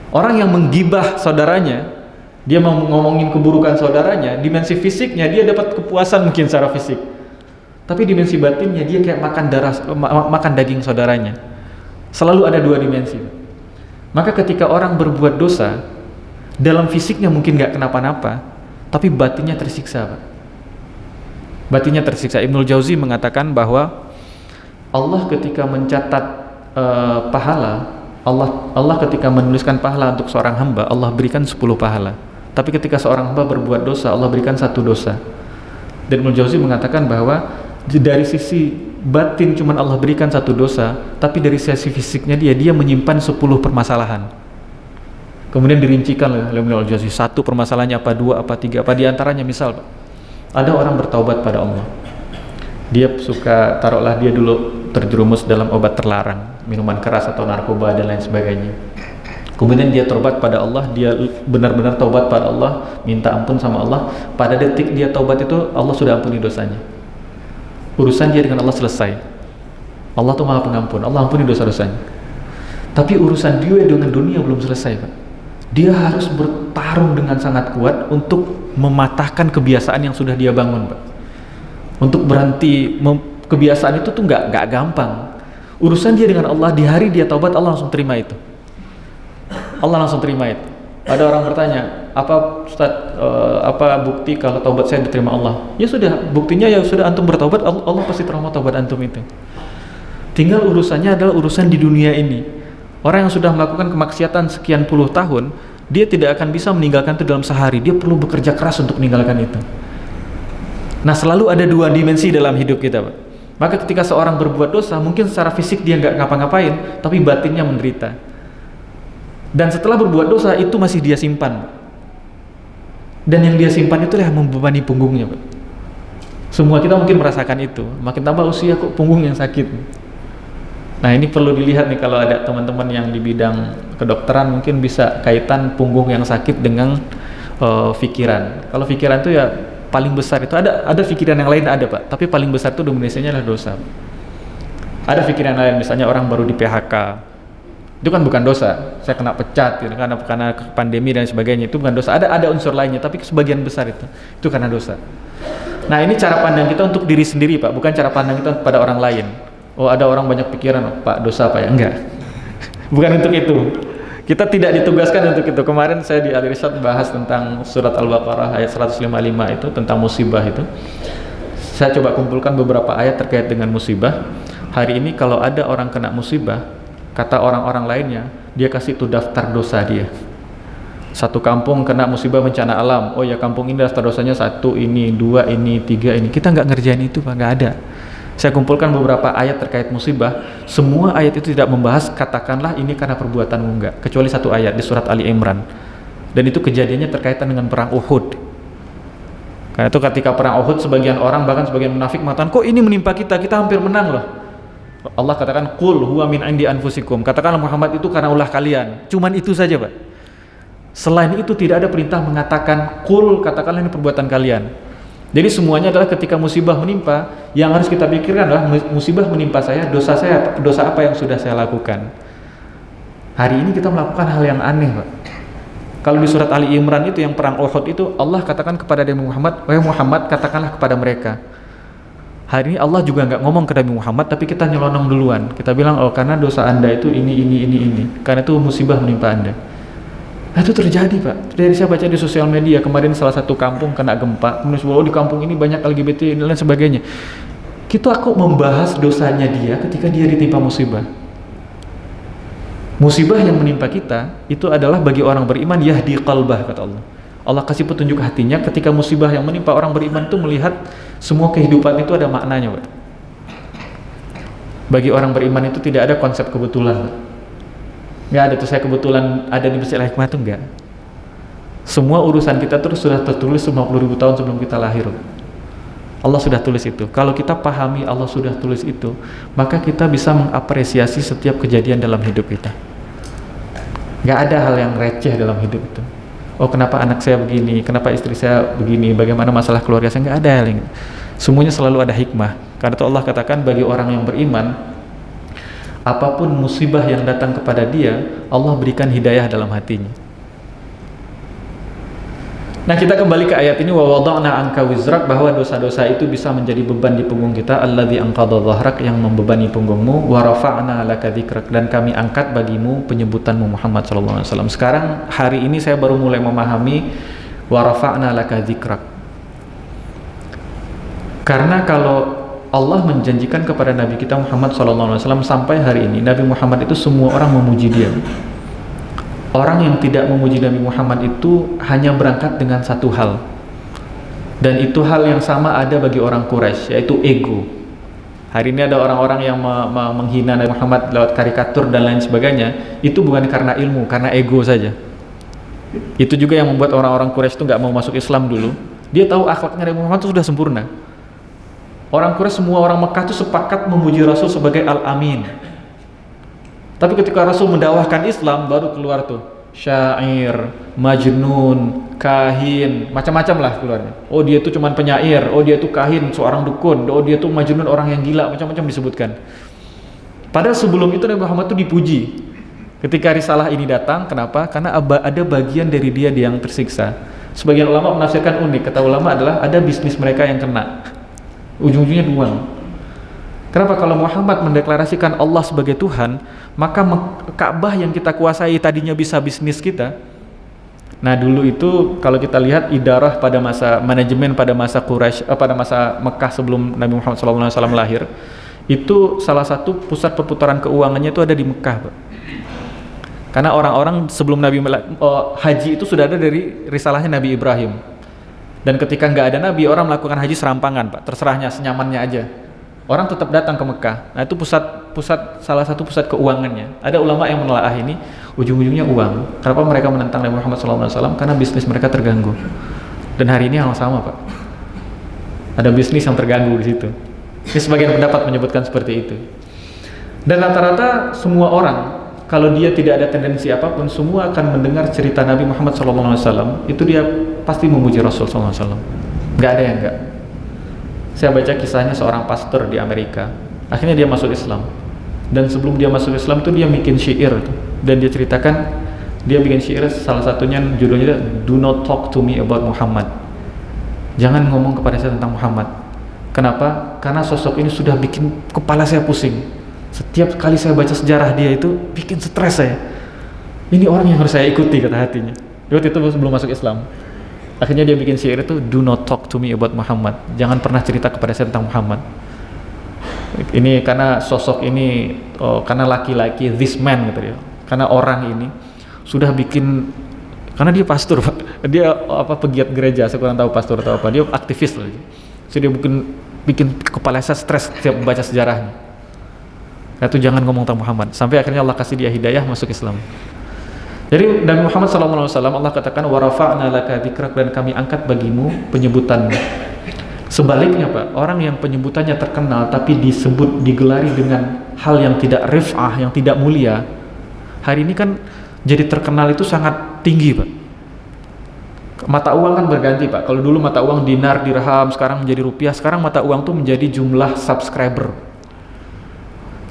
Orang yang menggibah saudaranya, dia mau ngomongin keburukan saudaranya, dimensi fisiknya dia dapat kepuasan mungkin secara fisik. Tapi dimensi batinnya dia kayak makan daging saudaranya. Selalu ada 2 dimensi. Maka ketika orang berbuat dosa, dalam fisiknya mungkin nggak kenapa-napa, tapi batinnya tersiksa, Pak. Batinnya tersiksa. Ibnul Jauzi mengatakan bahwa Allah ketika mencatat pahala, Allah ketika menuliskan pahala untuk seorang hamba, Allah berikan 10 pahala. Tapi ketika seorang hamba berbuat dosa, Allah berikan 1 dosa. Dan Ibnul Jauzi mengatakan bahwa dari sisi batin cuman Allah berikan 1 dosa, tapi dari sisi fisiknya dia menyimpan 10 permasalahan. Kemudian dirincikan oleh Ibnu Al-Jauzi, 1 permasalahannya apa, 2 apa, 3 apa. Di antaranya misal, Pak, ada orang bertaubat pada Allah. Dia suka, taruhlah dia dulu terjerumus dalam obat terlarang, minuman keras atau narkoba dan lain sebagainya. Kemudian dia taubat pada Allah, dia benar-benar taubat pada Allah, minta ampun sama Allah. Pada detik dia taubat itu, Allah sudah ampuni dosanya. Urusan dia dengan Allah selesai. Allah tuh Maha Pengampun, Allah ampuni dosa-dosanya. Tapi urusan dia dengan dunia belum selesai, Pak. Dia harus bertarung dengan sangat kuat untuk mematahkan kebiasaan yang sudah dia bangun, Pak. Untuk berhenti kebiasaan itu tuh nggak gampang. Urusan dia dengan Allah, di hari dia taubat, Allah langsung terima itu. Allah langsung terima itu. Ada orang bertanya, apa Ustaz, apa bukti kalau taubat saya diterima Allah? Ya sudah, buktinya ya sudah antum bertaubat, Allah pasti terima taubat antum itu. Tinggal urusannya adalah urusan di dunia ini. Orang yang sudah melakukan kemaksiatan sekian puluh tahun, dia tidak akan bisa meninggalkan itu dalam sehari. Dia perlu bekerja keras untuk meninggalkan itu. Nah, selalu ada dua dimensi dalam hidup kita, Pak. Maka ketika seorang berbuat dosa, mungkin secara fisik dia nggak ngapa-ngapain, tapi batinnya menderita. Dan setelah berbuat dosa, itu masih dia simpan. Dan yang dia simpan itulah yang membebani punggungnya, Pak. Semua kita mungkin merasakan itu. Makin tambah usia kok punggung yang sakit. Nah, ini perlu dilihat nih, kalau ada teman-teman yang di bidang kedokteran mungkin bisa kaitan punggung yang sakit dengan pikiran. Kalau pikiran itu ya paling besar itu ada pikiran yang lain ada, Pak, tapi paling besar itu dominasinya adalah dosa. Ada pikiran lain, misalnya orang baru di PHK. Itu kan bukan dosa. Saya kena pecat gitu, karena pandemi dan sebagainya, itu bukan dosa. Ada unsur lainnya, tapi sebagian besar itu karena dosa. Nah, ini cara pandang kita untuk diri sendiri, Pak, bukan cara pandang kita kepada orang lain. Oh, ada orang banyak pikiran, Pak, dosa apa ya? Enggak. Bukan untuk itu. Kita tidak ditugaskan untuk itu. Kemarin saya di Al-Irsyad bahas tentang surat Al-Baqarah ayat 155 itu, tentang musibah itu. Saya coba kumpulkan beberapa ayat terkait dengan musibah. Hari ini kalau ada orang kena musibah, kata orang-orang lainnya, dia kasih tuh daftar dosa dia. Satu kampung kena musibah bencana alam. Oh ya, kampung ini daftar dosanya 1 ini, 2 ini, 3 ini. Kita nggak ngerjain itu, Pak, nggak ada. Saya kumpulkan beberapa ayat terkait musibah. Semua ayat itu tidak membahas katakanlah ini karena perbuatanmu, enggak, kecuali satu ayat di surat Ali Imran. Dan itu kejadiannya terkaitan dengan perang Uhud. Karena itu ketika perang Uhud, sebagian orang, bahkan sebagian munafik mengatakan, kok ini menimpa kita hampir menang loh. Allah katakan, qul huwa min indi anfusikum. Katakanlah Muhammad, itu karena ulah kalian. Cuman itu saja, Pak. Selain itu tidak ada perintah mengatakan qul, katakanlah ini perbuatan kalian. Jadi semuanya adalah ketika musibah menimpa, yang harus kita pikirkan adalah musibah menimpa saya, dosa apa yang sudah saya lakukan. Hari ini kita melakukan hal yang aneh, Pak. Kalau di surat Ali Imran itu yang perang Uhud itu, Allah katakan kepada Nabi Muhammad, wahai Muhammad, katakanlah kepada mereka. Hari ini Allah juga nggak ngomong ke Nabi Muhammad, tapi kita nyelonong duluan. Kita bilang, oh karena dosa anda itu ini. Karena itu musibah menimpa anda. Nah, itu terjadi, Pak. Dari saya baca di sosial media kemarin, salah satu kampung kena gempa, kemudian di kampung ini banyak LGBT dan lain sebagainya. Kita kok membahas dosanya dia ketika dia ditimpa musibah. Musibah yang menimpa kita itu adalah bagi orang beriman, yahdi qalbah, kata Allah. Allah kasih petunjuk hatinya. Ketika musibah yang menimpa orang beriman itu melihat semua kehidupan itu ada maknanya, Pak. Bagi orang beriman itu tidak ada konsep kebetulan, Pak. Nggak ada tuh saya kebetulan ada di Masjid Al-Hikmah, tuh enggak. Semua urusan kita terus sudah tertulis 50.000 tahun sebelum kita lahir. Allah sudah tulis itu. Kalau kita pahami Allah sudah tulis itu, maka kita bisa mengapresiasi setiap kejadian dalam hidup kita. Nggak ada hal yang receh dalam hidup itu. Oh, kenapa anak saya begini, kenapa istri saya begini, bagaimana masalah keluarga saya, nggak ada hal yang. Semuanya selalu ada hikmah. Karena itu Allah katakan bagi orang yang beriman, apapun musibah yang datang kepada dia, Allah berikan hidayah dalam hatinya. Nah, kita kembali ke ayat ini, wa wada'na anka wizrak, bahwa dosa-dosa itu bisa menjadi beban di punggung kita, alladzi anqadha dhahrak, yang membebani punggungmu, wa rafa'na laka dzikrak, dan kami angkat bagimu penyebutanmu Muhammad sallallahu alaihi wasallam. Sekarang hari ini saya baru mulai memahami wa rafa'na laka dzikrak. Karena kalau Allah menjanjikan kepada Nabi kita Muhammad SAW sampai hari ini, Nabi Muhammad itu semua orang memuji dia. Orang yang tidak memuji Nabi Muhammad itu hanya berangkat dengan satu hal. Dan itu hal yang sama ada bagi orang Quraisy, yaitu ego. Hari ini ada orang-orang yang menghina Nabi Muhammad lewat karikatur dan lain sebagainya. Itu bukan karena ilmu, karena ego saja. Itu juga yang membuat orang-orang Quraisy itu nggak mau masuk Islam dulu. Dia tahu akhlaknya Nabi Muhammad itu sudah sempurna. Orang Quraisy, semua orang Mekah itu sepakat memuji Rasul sebagai Al-Amin. Tapi ketika Rasul mendakwahkan Islam, baru keluar tuh syair, majnun, kahin, macam-macam lah keluarnya. Oh, dia itu cuman penyair, oh dia itu kahin, seorang dukun, oh dia itu majnun, orang yang gila, macam-macam disebutkan. Padahal sebelum itu Nabi Muhammad itu dipuji. Ketika risalah ini datang, kenapa? Karena ada bagian dari dia yang tersiksa. Sebagian ulama menafsirkan unik, kata ulama adalah ada bisnis mereka yang kena, ujung-ujungnya uang. Kenapa? Kalau Muhammad mendeklarasikan Allah sebagai Tuhan, maka Ka'bah yang kita kuasai tadinya bisa bisnis kita. Nah dulu itu kalau kita lihat idarah pada masa manajemen pada masa Quraisy, pada masa Mekah sebelum Nabi Muhammad SAW lahir, itu salah satu pusat perputaran keuangannya itu ada di Mekah, Pak. Karena orang-orang sebelum Nabi haji itu sudah ada dari risalahnya Nabi Ibrahim. Dan ketika nggak ada Nabi, orang melakukan haji serampangan, Pak, terserahnya, senyamannya aja. Orang tetap datang ke Mekah. Nah itu salah satu pusat keuangannya. Ada ulama yang menelaah ini, ujung-ujungnya uang. Kenapa mereka menentang Nabi Muhammad SAW? Karena bisnis mereka terganggu. Dan hari ini hal sama, Pak. Ada bisnis yang terganggu di situ. Ini sebagian pendapat menyebutkan seperti itu. Dan rata-rata semua orang, kalau dia tidak ada tendensi apapun, semua akan mendengar cerita Nabi Muhammad SAW. Itu dia pasti memuji Rasul SAW. Nggak ada yang nggak. Saya baca kisahnya seorang pastor di Amerika. Akhirnya dia masuk Islam. Dan sebelum dia masuk Islam itu dia bikin syair. Dan dia ceritakan, dia bikin syair salah satunya judulnya Do Not Talk to Me About Muhammad. Jangan ngomong kepada saya tentang Muhammad. Kenapa? Karena sosok ini sudah bikin kepala saya pusing. Setiap kali saya baca sejarah dia itu bikin stres saya. Ini orang yang harus saya ikuti, kata hatinya. Waktu itu sebelum masuk Islam. Akhirnya dia bikin syair itu Do not talk to me about Muhammad. Jangan pernah cerita kepada saya tentang Muhammad. Ini karena sosok ini, karena laki-laki, this man gitu ya. Karena orang ini sudah bikin, karena dia pastor, Pak. Dia pegiat gereja, saya kurang tahu pastor atau apa. Dia aktivis loh. So dia bikin kepala saya stres setiap membaca sejarahnya. Itu jangan ngomong tentang Muhammad. Sampai akhirnya Allah kasih dia hidayah masuk Islam. Jadi Nabi Muhammad SAW Allah katakan wa rafa'na laka dzikrak, dan kami angkat bagimu penyebutanmu. Sebaliknya, Pak, orang yang penyebutannya terkenal tapi disebut, digelari dengan hal yang tidak rif'ah, yang tidak mulia, hari ini kan jadi terkenal itu sangat tinggi, Pak. Mata uang kan berganti, Pak. Kalau dulu mata uang dinar, dirham, sekarang menjadi rupiah. Sekarang mata uang tuh menjadi jumlah subscriber.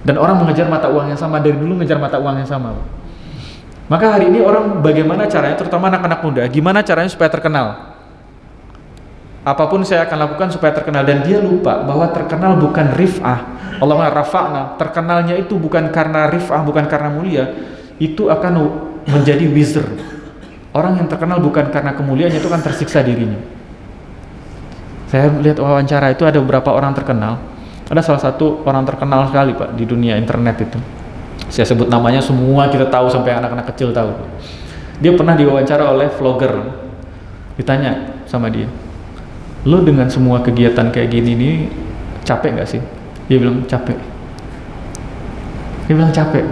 Dan orang mengejar mata uang yang sama, dari dulu mengejar mata uang yang sama, Pak. Maka hari ini orang bagaimana caranya, terutama anak-anak muda, gimana caranya supaya terkenal? Apapun saya akan lakukan supaya terkenal, dan dia lupa bahwa terkenal bukan rif'ah. Allah rafa'na, terkenalnya itu bukan karena rif'ah, bukan karena mulia, itu akan menjadi wizard. Orang yang terkenal bukan karena kemuliaannya, itu kan tersiksa dirinya. Saya lihat wawancara itu ada beberapa orang terkenal. Ada salah satu orang terkenal sekali, Pak, di dunia internet itu. Saya sebut namanya, semua kita tahu, sampai anak-anak kecil tahu. Dia pernah diwawancara oleh vlogger. Ditanya sama dia, lo dengan semua kegiatan kayak gini nih capek gak sih? Dia bilang capek. Dia bilang capek.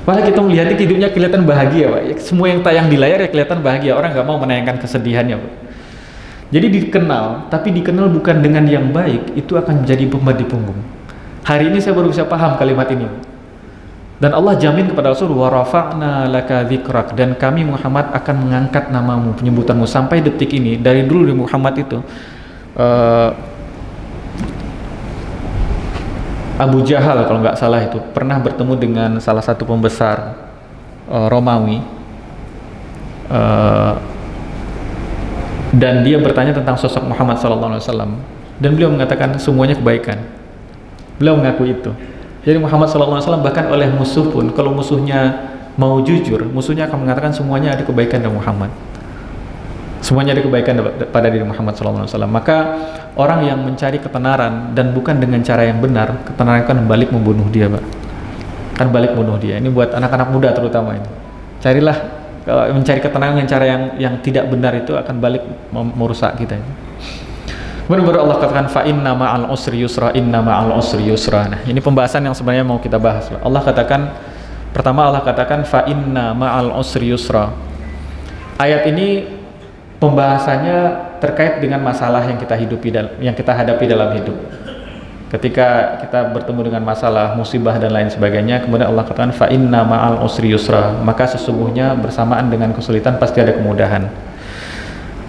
Padahal kita melihatnya hidupnya kelihatan bahagia, Pak. Semua yang tayang di layar ya kelihatan bahagia. Orang gak mau menayangkan kesedihannya, Pak. Jadi dikenal, tapi dikenal bukan dengan yang baik, itu akan menjadi beban di punggung. Hari ini saya baru bisa paham kalimat ini. Dan Allah jamin kepada Rasul, wa rafa'na laka dzikrak, dan kami Muhammad akan mengangkat namamu, penyebutanmu. Sampai detik ini, dari dulu di Muhammad itu, Abu Jahal kalau nggak salah itu pernah bertemu dengan salah satu pembesar Romawi, dan dia bertanya tentang sosok Muhammad SAW, dan beliau mengatakan semuanya kebaikan. Beliau mengaku itu. Jadi Muhammad SAW bahkan oleh musuh pun, kalau musuhnya mau jujur, musuhnya akan mengatakan semuanya ada kebaikan dari Muhammad. Semuanya ada kebaikan pada diri Muhammad SAW. Maka orang yang mencari ketenaran dan bukan dengan cara yang benar, ketenaran akan balik membunuh dia, Pak. Akan balik membunuh dia. Ini buat anak-anak muda terutama ini. Carilah, mencari ketenangan dengan cara yang tidak benar itu akan balik merusak kita. Benar-benar Allah katakan fa inna ma'al usri yusra, inna ma'al usri yusra. Nah, ini pembahasan yang sebenarnya mau kita bahas. Allah katakan, pertama Allah katakan fa inna ma'al usri yusra. Ayat ini pembahasannya terkait dengan masalah yang kita hadapi dalam hidup. Ketika kita bertemu dengan masalah, musibah dan lain sebagainya, kemudian Allah katakan fa inna ma'al usri yusra, maka sesungguhnya bersamaan dengan kesulitan pasti ada kemudahan.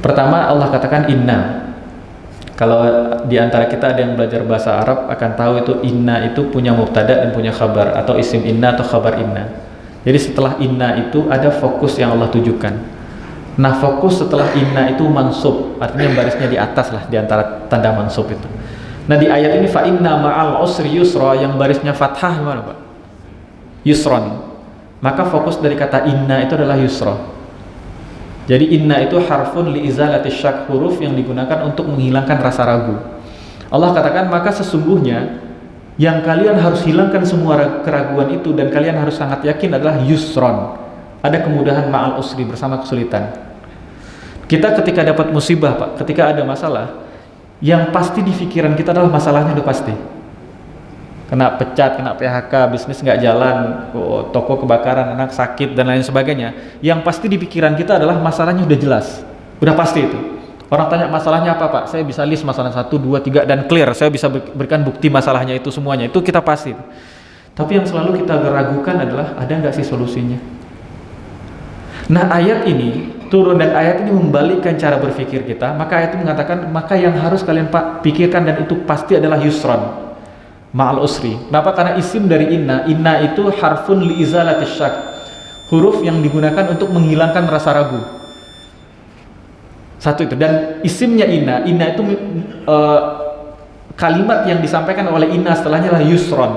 Pertama Allah katakan inna. Kalau di antara kita ada yang belajar bahasa Arab akan tahu itu inna itu punya mubtada dan punya khabar, atau isim inna atau khabar inna. Jadi setelah inna itu ada fokus yang Allah tujukan. Nah, fokus setelah inna itu mansub, artinya barisnya di atas lah, di antara tanda mansub itu. Nah, di ayat ini fa inna ma'al usri yusra, yang barisnya fathah gimana Pak? Yusron. Maka fokus dari kata inna itu adalah yusra. Jadi inna itu harfun li izalati syak, huruf yang digunakan untuk menghilangkan rasa ragu. Allah katakan, maka sesungguhnya yang kalian harus hilangkan semua keraguan itu dan kalian harus sangat yakin adalah yusron. Ada kemudahan ma'al usri, bersama kesulitan. Kita ketika dapat musibah Pak, ketika ada masalah, yang pasti di pikiran kita adalah masalahnya udah pasti. Kena pecat, kena PHK, bisnis nggak jalan, toko kebakaran, anak sakit dan lain sebagainya. Yang pasti di pikiran kita adalah masalahnya udah jelas, udah pasti itu. Orang tanya masalahnya apa Pak? Saya bisa list masalah 1, 2, 3 dan clear. Saya bisa berikan bukti masalahnya itu semuanya. Itu kita pasti. Tapi yang selalu kita ragukan adalah ada nggak sih solusinya? Nah, ayat ini turun dan ayat ini membalikkan cara berpikir kita. Maka ayat ini mengatakan, maka yang harus kalian pikirkan dan itu pasti adalah yusron ma'al usri. Kenapa? Karena isim dari inna. Inna itu harfun li izalati syak, huruf yang digunakan untuk menghilangkan rasa ragu. Satu itu. Dan isimnya inna. Inna itu kalimat yang disampaikan oleh inna setelahnya adalah yusron.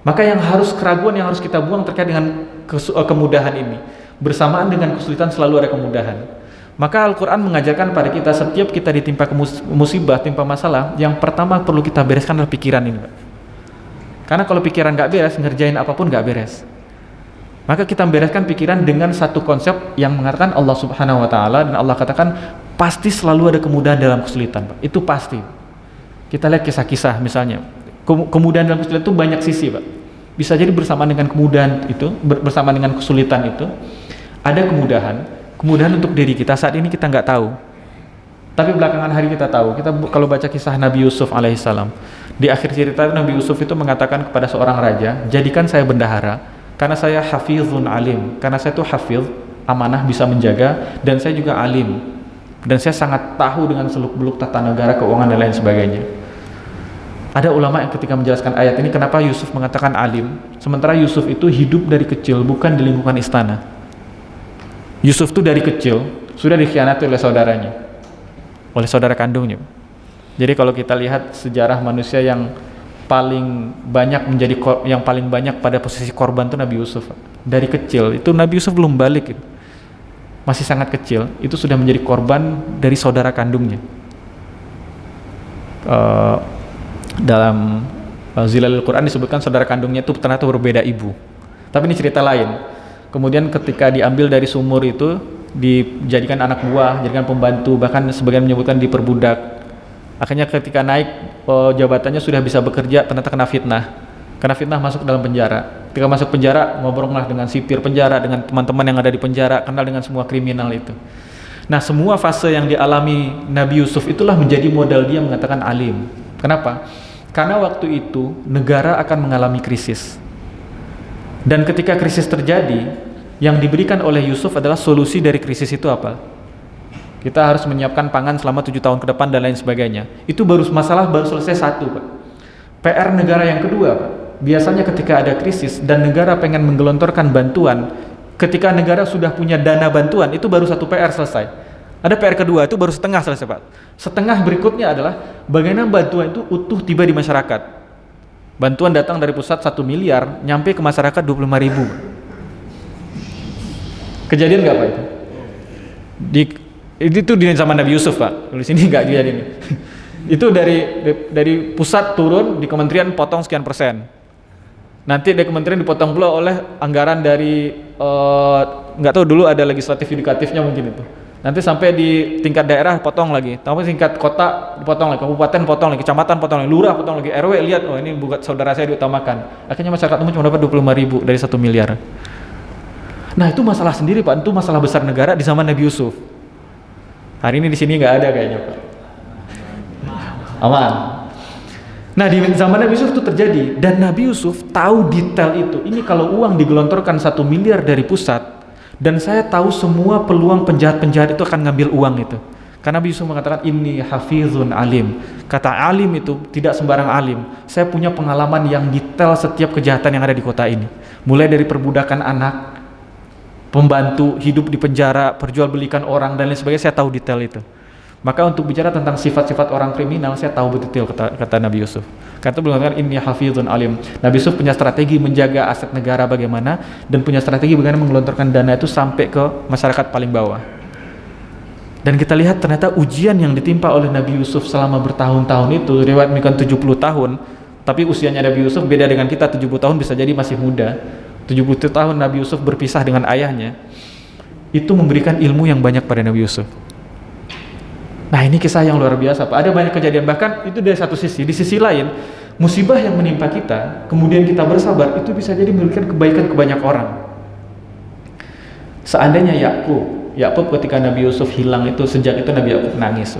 Maka yang harus keraguan yang harus kita buang terkait dengan kemudahan ini. Bersamaan dengan kesulitan selalu ada kemudahan. Maka Al-Quran mengajarkan pada kita, setiap kita ditimpa musibah, timpa masalah, yang pertama perlu kita bereskan adalah pikiran ini Pak. Karena kalau pikiran gak beres, ngerjain apapun gak beres. Maka kita bereskan pikiran dengan satu konsep yang mengatakan Allah Subhanahu Wa Taala, dan Allah katakan pasti selalu ada kemudahan dalam kesulitan Pak. Itu pasti. Kita lihat kisah-kisah misalnya, kemudahan dalam kesulitan itu banyak sisi Pak. Bisa jadi bersamaan dengan kemudahan itu, bersama dengan kesulitan itu ada kemudahan untuk diri kita saat ini kita nggak tahu, tapi belakangan hari kita tahu. Kita kalau baca kisah Nabi Yusuf alaihissalam, di akhir cerita Nabi Yusuf itu mengatakan kepada seorang raja, jadikan saya bendahara karena saya hafizun alim, karena saya itu hafiz, amanah, bisa menjaga, dan saya juga alim, dan saya sangat tahu dengan seluk-beluk tata negara, keuangan dan lain sebagainya. Ada ulama yang ketika menjelaskan ayat ini, kenapa Yusuf mengatakan alim, sementara Yusuf itu hidup dari kecil bukan di lingkungan istana. Yusuf itu dari kecil sudah dikhianati oleh saudaranya, oleh saudara kandungnya. Jadi kalau kita lihat sejarah manusia yang paling banyak yang paling banyak pada posisi korban itu Nabi Yusuf. Dari kecil itu Nabi Yusuf belum balik, masih sangat kecil, itu sudah menjadi korban dari saudara kandungnya. Dalam Zilalil Quran disebutkan saudara kandungnya itu ternyata berbeda ibu. Tapi ini cerita lain. Kemudian ketika diambil dari sumur itu, dijadikan anak buah, jadikan pembantu, bahkan sebagian menyebutkan diperbudak. Akhirnya ketika naik jabatannya sudah bisa bekerja, ternyata kena fitnah. Kena fitnah, masuk dalam penjara. Ketika masuk penjara, ngobrollah dengan sipir penjara, dengan teman-teman yang ada di penjara, kenal dengan semua kriminal itu. Nah, semua fase yang dialami Nabi Yusuf itulah menjadi modal dia mengatakan alim. Kenapa? Karena waktu itu negara akan mengalami krisis. Dan ketika krisis terjadi, yang diberikan oleh Yusuf adalah solusi dari krisis itu apa? Kita harus menyiapkan pangan selama 7 tahun ke depan dan lain sebagainya. Itu masalah baru selesai satu Pak. PR negara yang kedua Pak, biasanya ketika ada krisis dan negara pengen menggelontorkan bantuan, ketika negara sudah punya dana bantuan, itu baru satu PR selesai. Ada PR kedua, itu baru setengah selesai Pak. Setengah berikutnya adalah bagaimana bantuan itu utuh tiba di masyarakat. Bantuan datang dari pusat 1 miliar, nyampe ke masyarakat 25.000. Kejadian nggak Pak itu? Itu di zaman Nabi Yusuf Pak. Di sini nggak kejadian. Itu dari pusat turun di kementerian potong sekian persen. Nanti dari kementerian dipotong pula oleh anggaran dari nggak tahu dulu ada legislatif yudikatifnya mungkin itu. Nanti sampai di tingkat daerah potong lagi, sampai tingkat kota dipotong lagi, kabupaten potong lagi, kecamatan potong lagi, lurah potong lagi, RW lihat, oh ini bukan saudara saya diutamakan. Akhirnya masyarakat umum cuma dapat 25.000 dari 1 miliar. Nah itu masalah sendiri Pak, itu masalah besar negara di zaman Nabi Yusuf. Hari ini di sini nggak ada kayaknya Pak. Aman. Nah di zaman Nabi Yusuf itu terjadi, dan Nabi Yusuf tahu detail itu. Ini kalau uang digelontorkan 1 miliar dari pusat, dan saya tahu semua peluang penjahat-penjahat itu akan ngambil uang itu. Karena Nabi Yusuf mengatakan inni hafizun alim. Kata alim itu tidak sembarang alim. Saya punya pengalaman yang detail setiap kejahatan yang ada di kota ini. Mulai dari perbudakan anak, pembantu, hidup di penjara, perjualbelikan orang dan lain sebagainya, saya tahu detail itu. Maka untuk bicara tentang sifat-sifat orang kriminal, saya tahu betul kata Nabi Yusuf. Kata beliau mengatakan inni hafizun alim. Nabi Yusuf punya strategi menjaga aset negara bagaimana, dan punya strategi bagaimana menggelontorkan dana itu sampai ke masyarakat paling bawah. Dan kita lihat ternyata ujian yang ditimpa oleh Nabi Yusuf selama bertahun-tahun itu, riwayat menyebutkan 70 tahun, tapi usianya Nabi Yusuf beda dengan kita. 70 tahun bisa jadi masih muda. 70 tahun Nabi Yusuf berpisah dengan ayahnya, itu memberikan ilmu yang banyak pada Nabi Yusuf. Nah, ini kisah yang luar biasa, Pak. Ada banyak kejadian, bahkan itu dari satu sisi. Di sisi lain, musibah yang menimpa kita, kemudian kita bersabar, itu bisa jadi memberikan kebaikan ke banyak orang. Seandainya Yakub ketika Nabi Yusuf hilang itu, sejak itu Nabi Yakub nangis.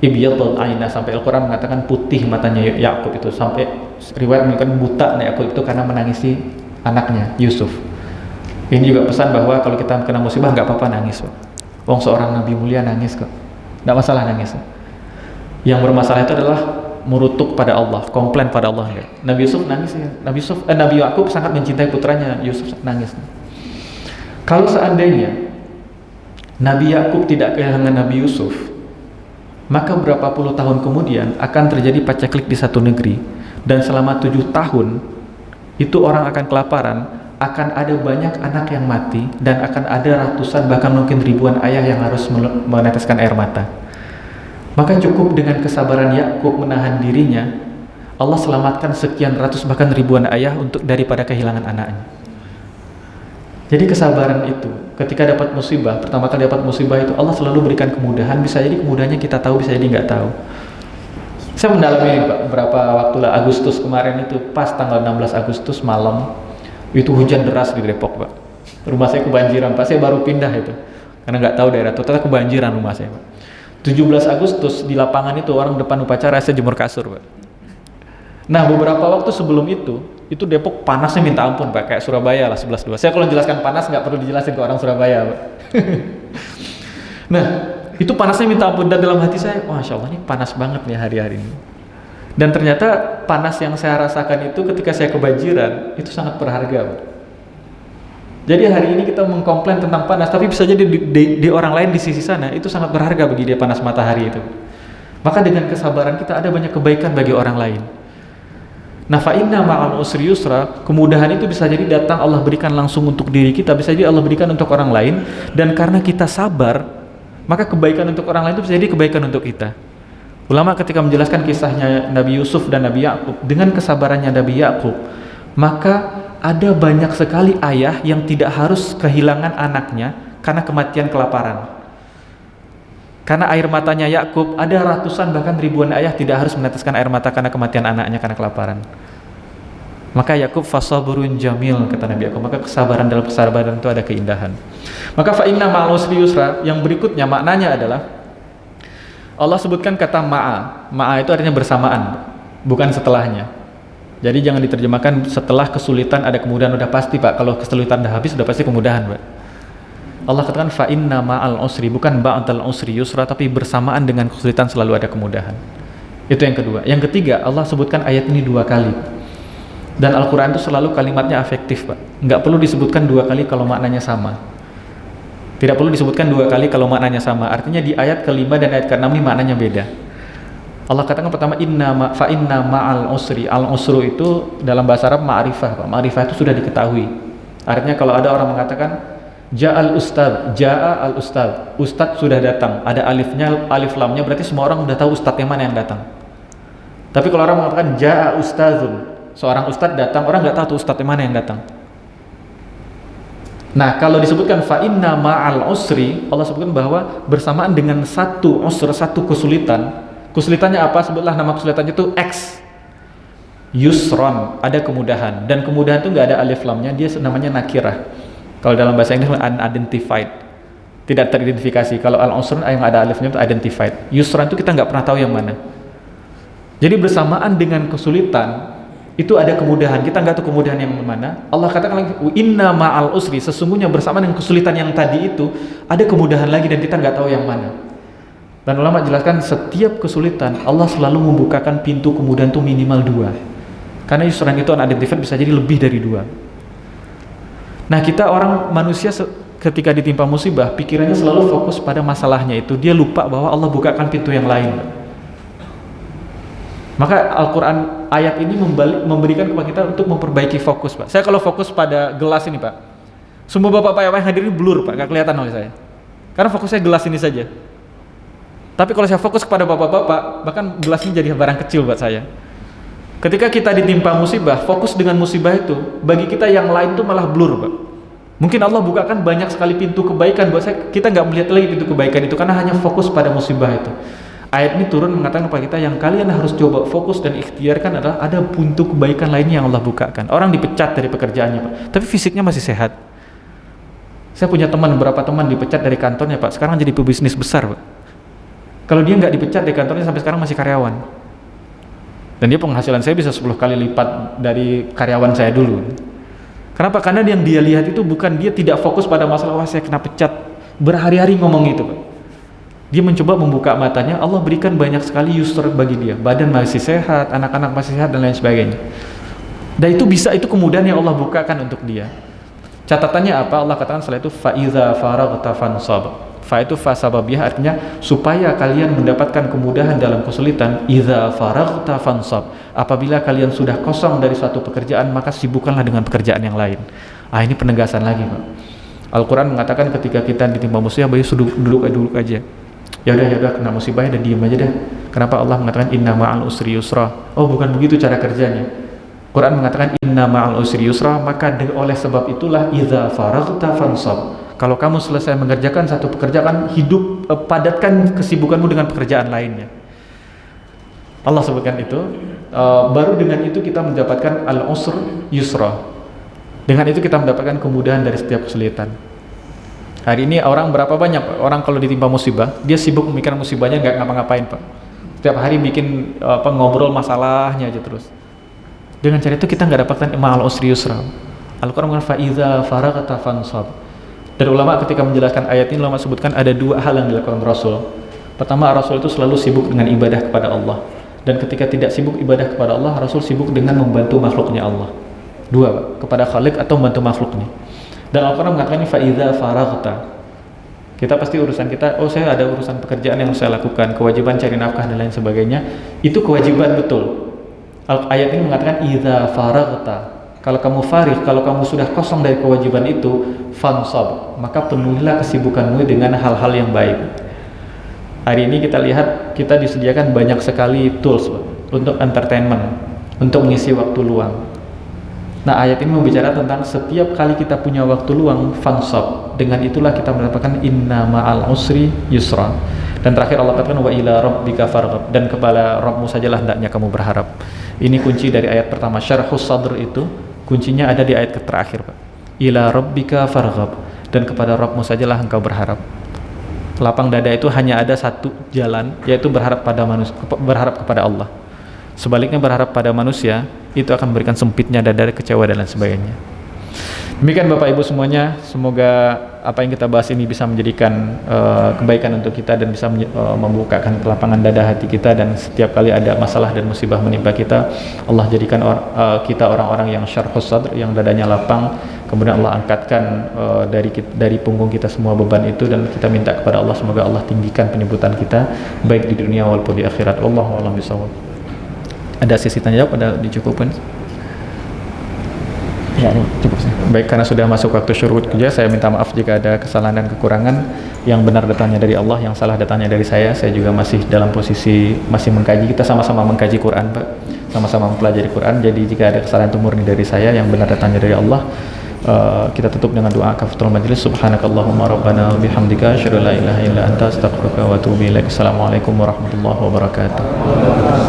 Ibyadat aina, sampai Al-Quran mengatakan putih matanya Yakub itu, sampai riwayat mengatakan buta Yakub itu karena menangisi anaknya Yusuf. Ini juga pesan bahwa kalau kita kena musibah nggak apa-apa nangis, Pak. Wong seorang Nabi mulia nangis kok. Tidak masalah nangis. Yang bermasalah itu adalah merutuk pada Allah, komplain pada Allah. Enggak. Nabi Yusuf nangis ya. Nabi Yakub sangat mencintai putranya Yusuf, nangis. Kalau seandainya Nabi Yakub tidak kehilangan Nabi Yusuf, maka berapa puluh tahun kemudian akan terjadi paceklik di satu negeri, dan selama 7 tahun itu orang akan kelaparan, akan ada banyak anak yang mati, dan akan ada ratusan bahkan mungkin ribuan ayah yang harus meneteskan air mata. Maka cukup dengan kesabaran Yakub menahan dirinya, Allah selamatkan sekian ratus bahkan ribuan ayah untuk daripada kehilangan anaknya. Jadi kesabaran itu, ketika dapat musibah, pertama kali dapat musibah itu Allah selalu berikan kemudahan. Bisa jadi kemudahannya kita tahu, bisa jadi nggak tahu. Saya mendalami ini, Pak, beberapa waktu lah, Agustus kemarin itu, pas tanggal 16 Agustus malam, itu hujan deras di Depok, Pak. Rumah saya kebanjiran, Pak. Saya baru pindah itu, karena nggak tahu daerah itu, ternyata kebanjiran rumah saya, Pak. 17 Agustus di lapangan itu, orang depan upacara saya jemur kasur, Pak. Nah, beberapa waktu sebelum itu Depok panasnya minta ampun, Pak, kayak Surabaya lah 11.2. Saya kalau jelaskan panas nggak perlu dijelasin ke orang Surabaya, Pak. Nah, itu panasnya minta ampun, dan dalam hati saya, Masya Allah, ini panas banget nih hari-hari ini. Dan ternyata panas yang saya rasakan itu ketika saya kebanjiran, itu sangat berharga, Pak. Jadi hari ini kita mengkomplain tentang panas, tapi bisa jadi di orang lain di sisi sana, itu sangat berharga bagi dia panas matahari itu. Maka dengan kesabaran kita ada banyak kebaikan bagi orang lain. Nah, fa inna ma'al usri yusra, kemudahan itu bisa jadi datang Allah berikan langsung untuk diri kita, bisa jadi Allah berikan untuk orang lain, dan karena kita sabar, maka kebaikan untuk orang lain itu bisa jadi kebaikan untuk kita. Ulama ketika menjelaskan kisahnya Nabi Yusuf dan Nabi Yakub, dengan kesabarannya Nabi Yakub, maka ada banyak sekali ayah yang tidak harus kehilangan anaknya karena kematian kelaparan. Karena air matanya Yakub, ada ratusan bahkan ribuan ayah tidak harus meneteskan air mata karena kematian anaknya karena kelaparan. Maka Yakub fasabrun jamil, kata Nabi Yakub, maka kesabaran dalam kesabaran itu ada keindahan. Maka fa inna ma'al usri yusra, yang berikutnya maknanya adalah Allah sebutkan kata ma'a itu artinya bersamaan, bukan setelahnya. Jadi jangan diterjemahkan setelah kesulitan ada kemudahan, udah pasti, Pak. Kalau kesulitan udah habis, udah pasti kemudahan, Pak. Allah katakan fa inna ma'al usri, bukan ba'dal usri yusra, tapi bersamaan dengan kesulitan selalu ada kemudahan. Itu yang kedua. Yang ketiga, Allah sebutkan ayat ini 2 kali. Dan Al-Quran itu selalu kalimatnya afektif, Pak. Nggak perlu disebutkan 2 kali kalau maknanya sama. Tidak perlu disebutkan 2 kali kalau maknanya sama. Artinya di ayat ke-5 dan ayat ke-6 ini maknanya beda. Allah katakan pertama fa inna ma'al usri. Al-usru itu dalam bahasa Arab ma'rifah, Pak. Ma'rifah itu sudah diketahui. Artinya kalau ada orang mengatakan ja'al ustad, ja'a al ustad, ustad sudah datang, ada alifnya, alif lamnya, berarti semua orang sudah tahu ustad yang mana yang datang. Tapi kalau orang mengatakan ja'a ustadzun, seorang ustad datang, orang nggak tahu tuh ustad yang mana yang datang. Nah, kalau disebutkan fa inna ma'al usri, Allah sebutkan bahwa bersamaan dengan satu usr, satu kesulitan. Kesulitannya apa? Sebutlah nama kesulitannya itu X. Yusron, ada kemudahan. Dan kemudahan itu nggak ada alif lamnya, dia namanya nakirah. Kalau dalam bahasa Inggris unidentified, tidak teridentifikasi. Kalau al-usron yang ada alifnya itu identified. Yusron itu kita nggak pernah tahu yang mana. Jadi bersamaan dengan kesulitan itu ada kemudahan, kita nggak tahu kemudahan yang mana. Allah katakan lagi inna ma'al usri, sesungguhnya bersamaan dengan kesulitan yang tadi itu ada kemudahan lagi dan kita nggak tahu yang mana. Dan ulama jelaskan setiap kesulitan Allah selalu membukakan pintu kemudahan itu minimal 2. Karena yusran itu unidentified bisa jadi lebih dari 2. Nah, kita orang manusia ketika ditimpa musibah, pikirannya selalu fokus pada masalahnya itu. Dia lupa bahwa Allah bukakan pintu yang lain. Maka Al-Quran ayat ini memberikan kepada kita untuk memperbaiki fokus, Pak. Saya kalau fokus pada gelas ini, Pak, semua bapak-bapak yang hadir ini blur, Pak, gak kelihatan oleh saya. Karena fokusnya gelas ini saja. Tapi kalau saya fokus kepada bapak-bapak, bahkan gelas ini jadi barang kecil buat saya. Ketika kita ditimpa musibah, fokus dengan musibah itu, bagi kita yang lain itu malah blur, Pak. Mungkin Allah bukakan banyak sekali pintu kebaikan buat saya, kita nggak melihat lagi pintu kebaikan itu karena hanya fokus pada musibah itu. Ayat ini turun mengatakan kepada kita yang kalian harus coba fokus dan ikhtiarkan adalah ada pintu kebaikan lainnya yang Allah bukakan. Orang dipecat dari pekerjaannya, Pak, tapi fisiknya masih sehat. Saya punya beberapa teman dipecat dari kantornya, Pak, sekarang jadi pebisnis besar, Pak. Kalau dia nggak dipecat dari kantornya sampai sekarang masih karyawan. Dan dia penghasilan saya bisa 10 kali lipat dari karyawan saya dulu. Kenapa? Karena yang dia lihat itu bukan dia tidak fokus pada masalah, wah saya kena pecat, berhari-hari ngomong itu, Pak. Dia mencoba membuka matanya, Allah berikan banyak sekali yusr bagi dia. Badan masih sehat, anak-anak masih sehat dan lain sebagainya. Dan itu kemudahan yang Allah bukakan untuk dia. Catatannya apa? Allah katakan setelah itu fa'iza faraghta fansab. Fa itu fa sababiyah, artinya supaya kalian mendapatkan kemudahan dalam kesulitan. Idza faraghta fansab, apabila kalian sudah kosong dari suatu pekerjaan maka sibukkanlah dengan pekerjaan yang lain. Ini penegasan lagi, Pak. Al-Quran mengatakan ketika kita ditimpa musibah, bayu duduk aja. Ya udah kena musibah dan diam aja dah. Kenapa Allah mengatakan inna ma'al usri yusra? Oh, bukan begitu cara kerjanya. Quran mengatakan inna ma'al usri yusra, maka oleh sebab itulah idza faraghta fansab. Kalau kamu selesai mengerjakan satu pekerjaan, padatkan kesibukanmu dengan pekerjaan lainnya. Allah sebutkan itu. Baru dengan itu kita mendapatkan al-usr yusra. Dengan itu kita mendapatkan kemudahan dari setiap kesulitan. Hari ini orang berapa banyak orang kalau ditimpa musibah, dia sibuk memikirkan musibahnya, nggak ngapa-ngapain, Pak. Setiap hari bikin ngobrol masalahnya aja terus. Dengan cara itu kita nggak dapatkan ma'al usri yusra. Al-Quran mengatakan fa'iza faraghta fansab. Dan ulama ketika menjelaskan ayat ini, ulama sebutkan ada 2 hal yang dilakukan Rasul. Pertama, Rasul itu selalu sibuk dengan ibadah kepada Allah. Dan ketika tidak sibuk ibadah kepada Allah, Rasul sibuk dengan membantu makhluknya Allah. 2, Pak, kepada Khalik atau membantu makhluknya. Dan Al-Quran mengatakan fa'iza faraghta. Kita pasti urusan kita, saya ada urusan pekerjaan yang saya lakukan, kewajiban cari nafkah dan lain sebagainya. Itu kewajiban betul. Ayat ini mengatakan idza faraghta. Kalau kamu farigh, kalau kamu sudah kosong dari kewajiban itu, fansab, maka penuhilah kesibukanmu dengan hal-hal yang baik. Hari ini kita lihat, kita disediakan banyak sekali tools untuk entertainment, untuk mengisi waktu luang. Nah, ayat ini membicara tentang setiap kali kita punya waktu luang, fansab. Dengan itulah kita mendapatkan inna ma'al usri yusra. Dan terakhir Allah katakan wa ila rabbika farghab, dan kepada Rabbmu sajalah hendaknya kamu berharap. Ini kunci dari ayat pertama. Syarhus sadr itu kuncinya ada di ayat terakhir, Pak. Ila rabbika farghab, dan kepada Rabbmu sajalah engkau berharap. Lapang dada itu hanya ada satu jalan, yaitu berharap kepada Allah. Sebaliknya berharap pada manusia itu akan memberikan sempitnya dada, kecewa dan lain sebagainya. Demikian Bapak Ibu semuanya, semoga apa yang kita bahas ini bisa menjadikan kebaikan untuk kita dan bisa membukakan kelapangan dada hati kita, dan setiap kali ada masalah dan musibah menimpa kita, Allah jadikan kita orang-orang yang syarhus sadr, yang dadanya lapang, kemudian Allah angkatkan dari punggung kita semua beban itu, dan kita minta kepada Allah semoga Allah tinggikan penyebutan kita baik di dunia maupun di akhirat. Wallahu a'lam bishawab. Ada sesi tanya jawab, ada dicukupkan? Ya, cukup sih. Baik, karena sudah masuk waktu syurut kerja, saya minta maaf jika ada kesalahan dan kekurangan. Yang benar datangnya dari Allah, yang salah datangnya dari saya. Saya juga masih dalam posisi masih mengkaji. Kita sama-sama mengkaji Quran, Pak. Sama-sama mempelajari Quran. Jadi jika ada kesalahan itu murni dari saya, yang benar datangnya dari Allah. Kita tutup dengan doa kafaratul majlis. Subhanakallahumma rabbana bihamdika asyhadu an la ilaha illa anta astaghfiruka wa atubu ilaik. Assalamualaikum warahmatullahi wabarakatuh.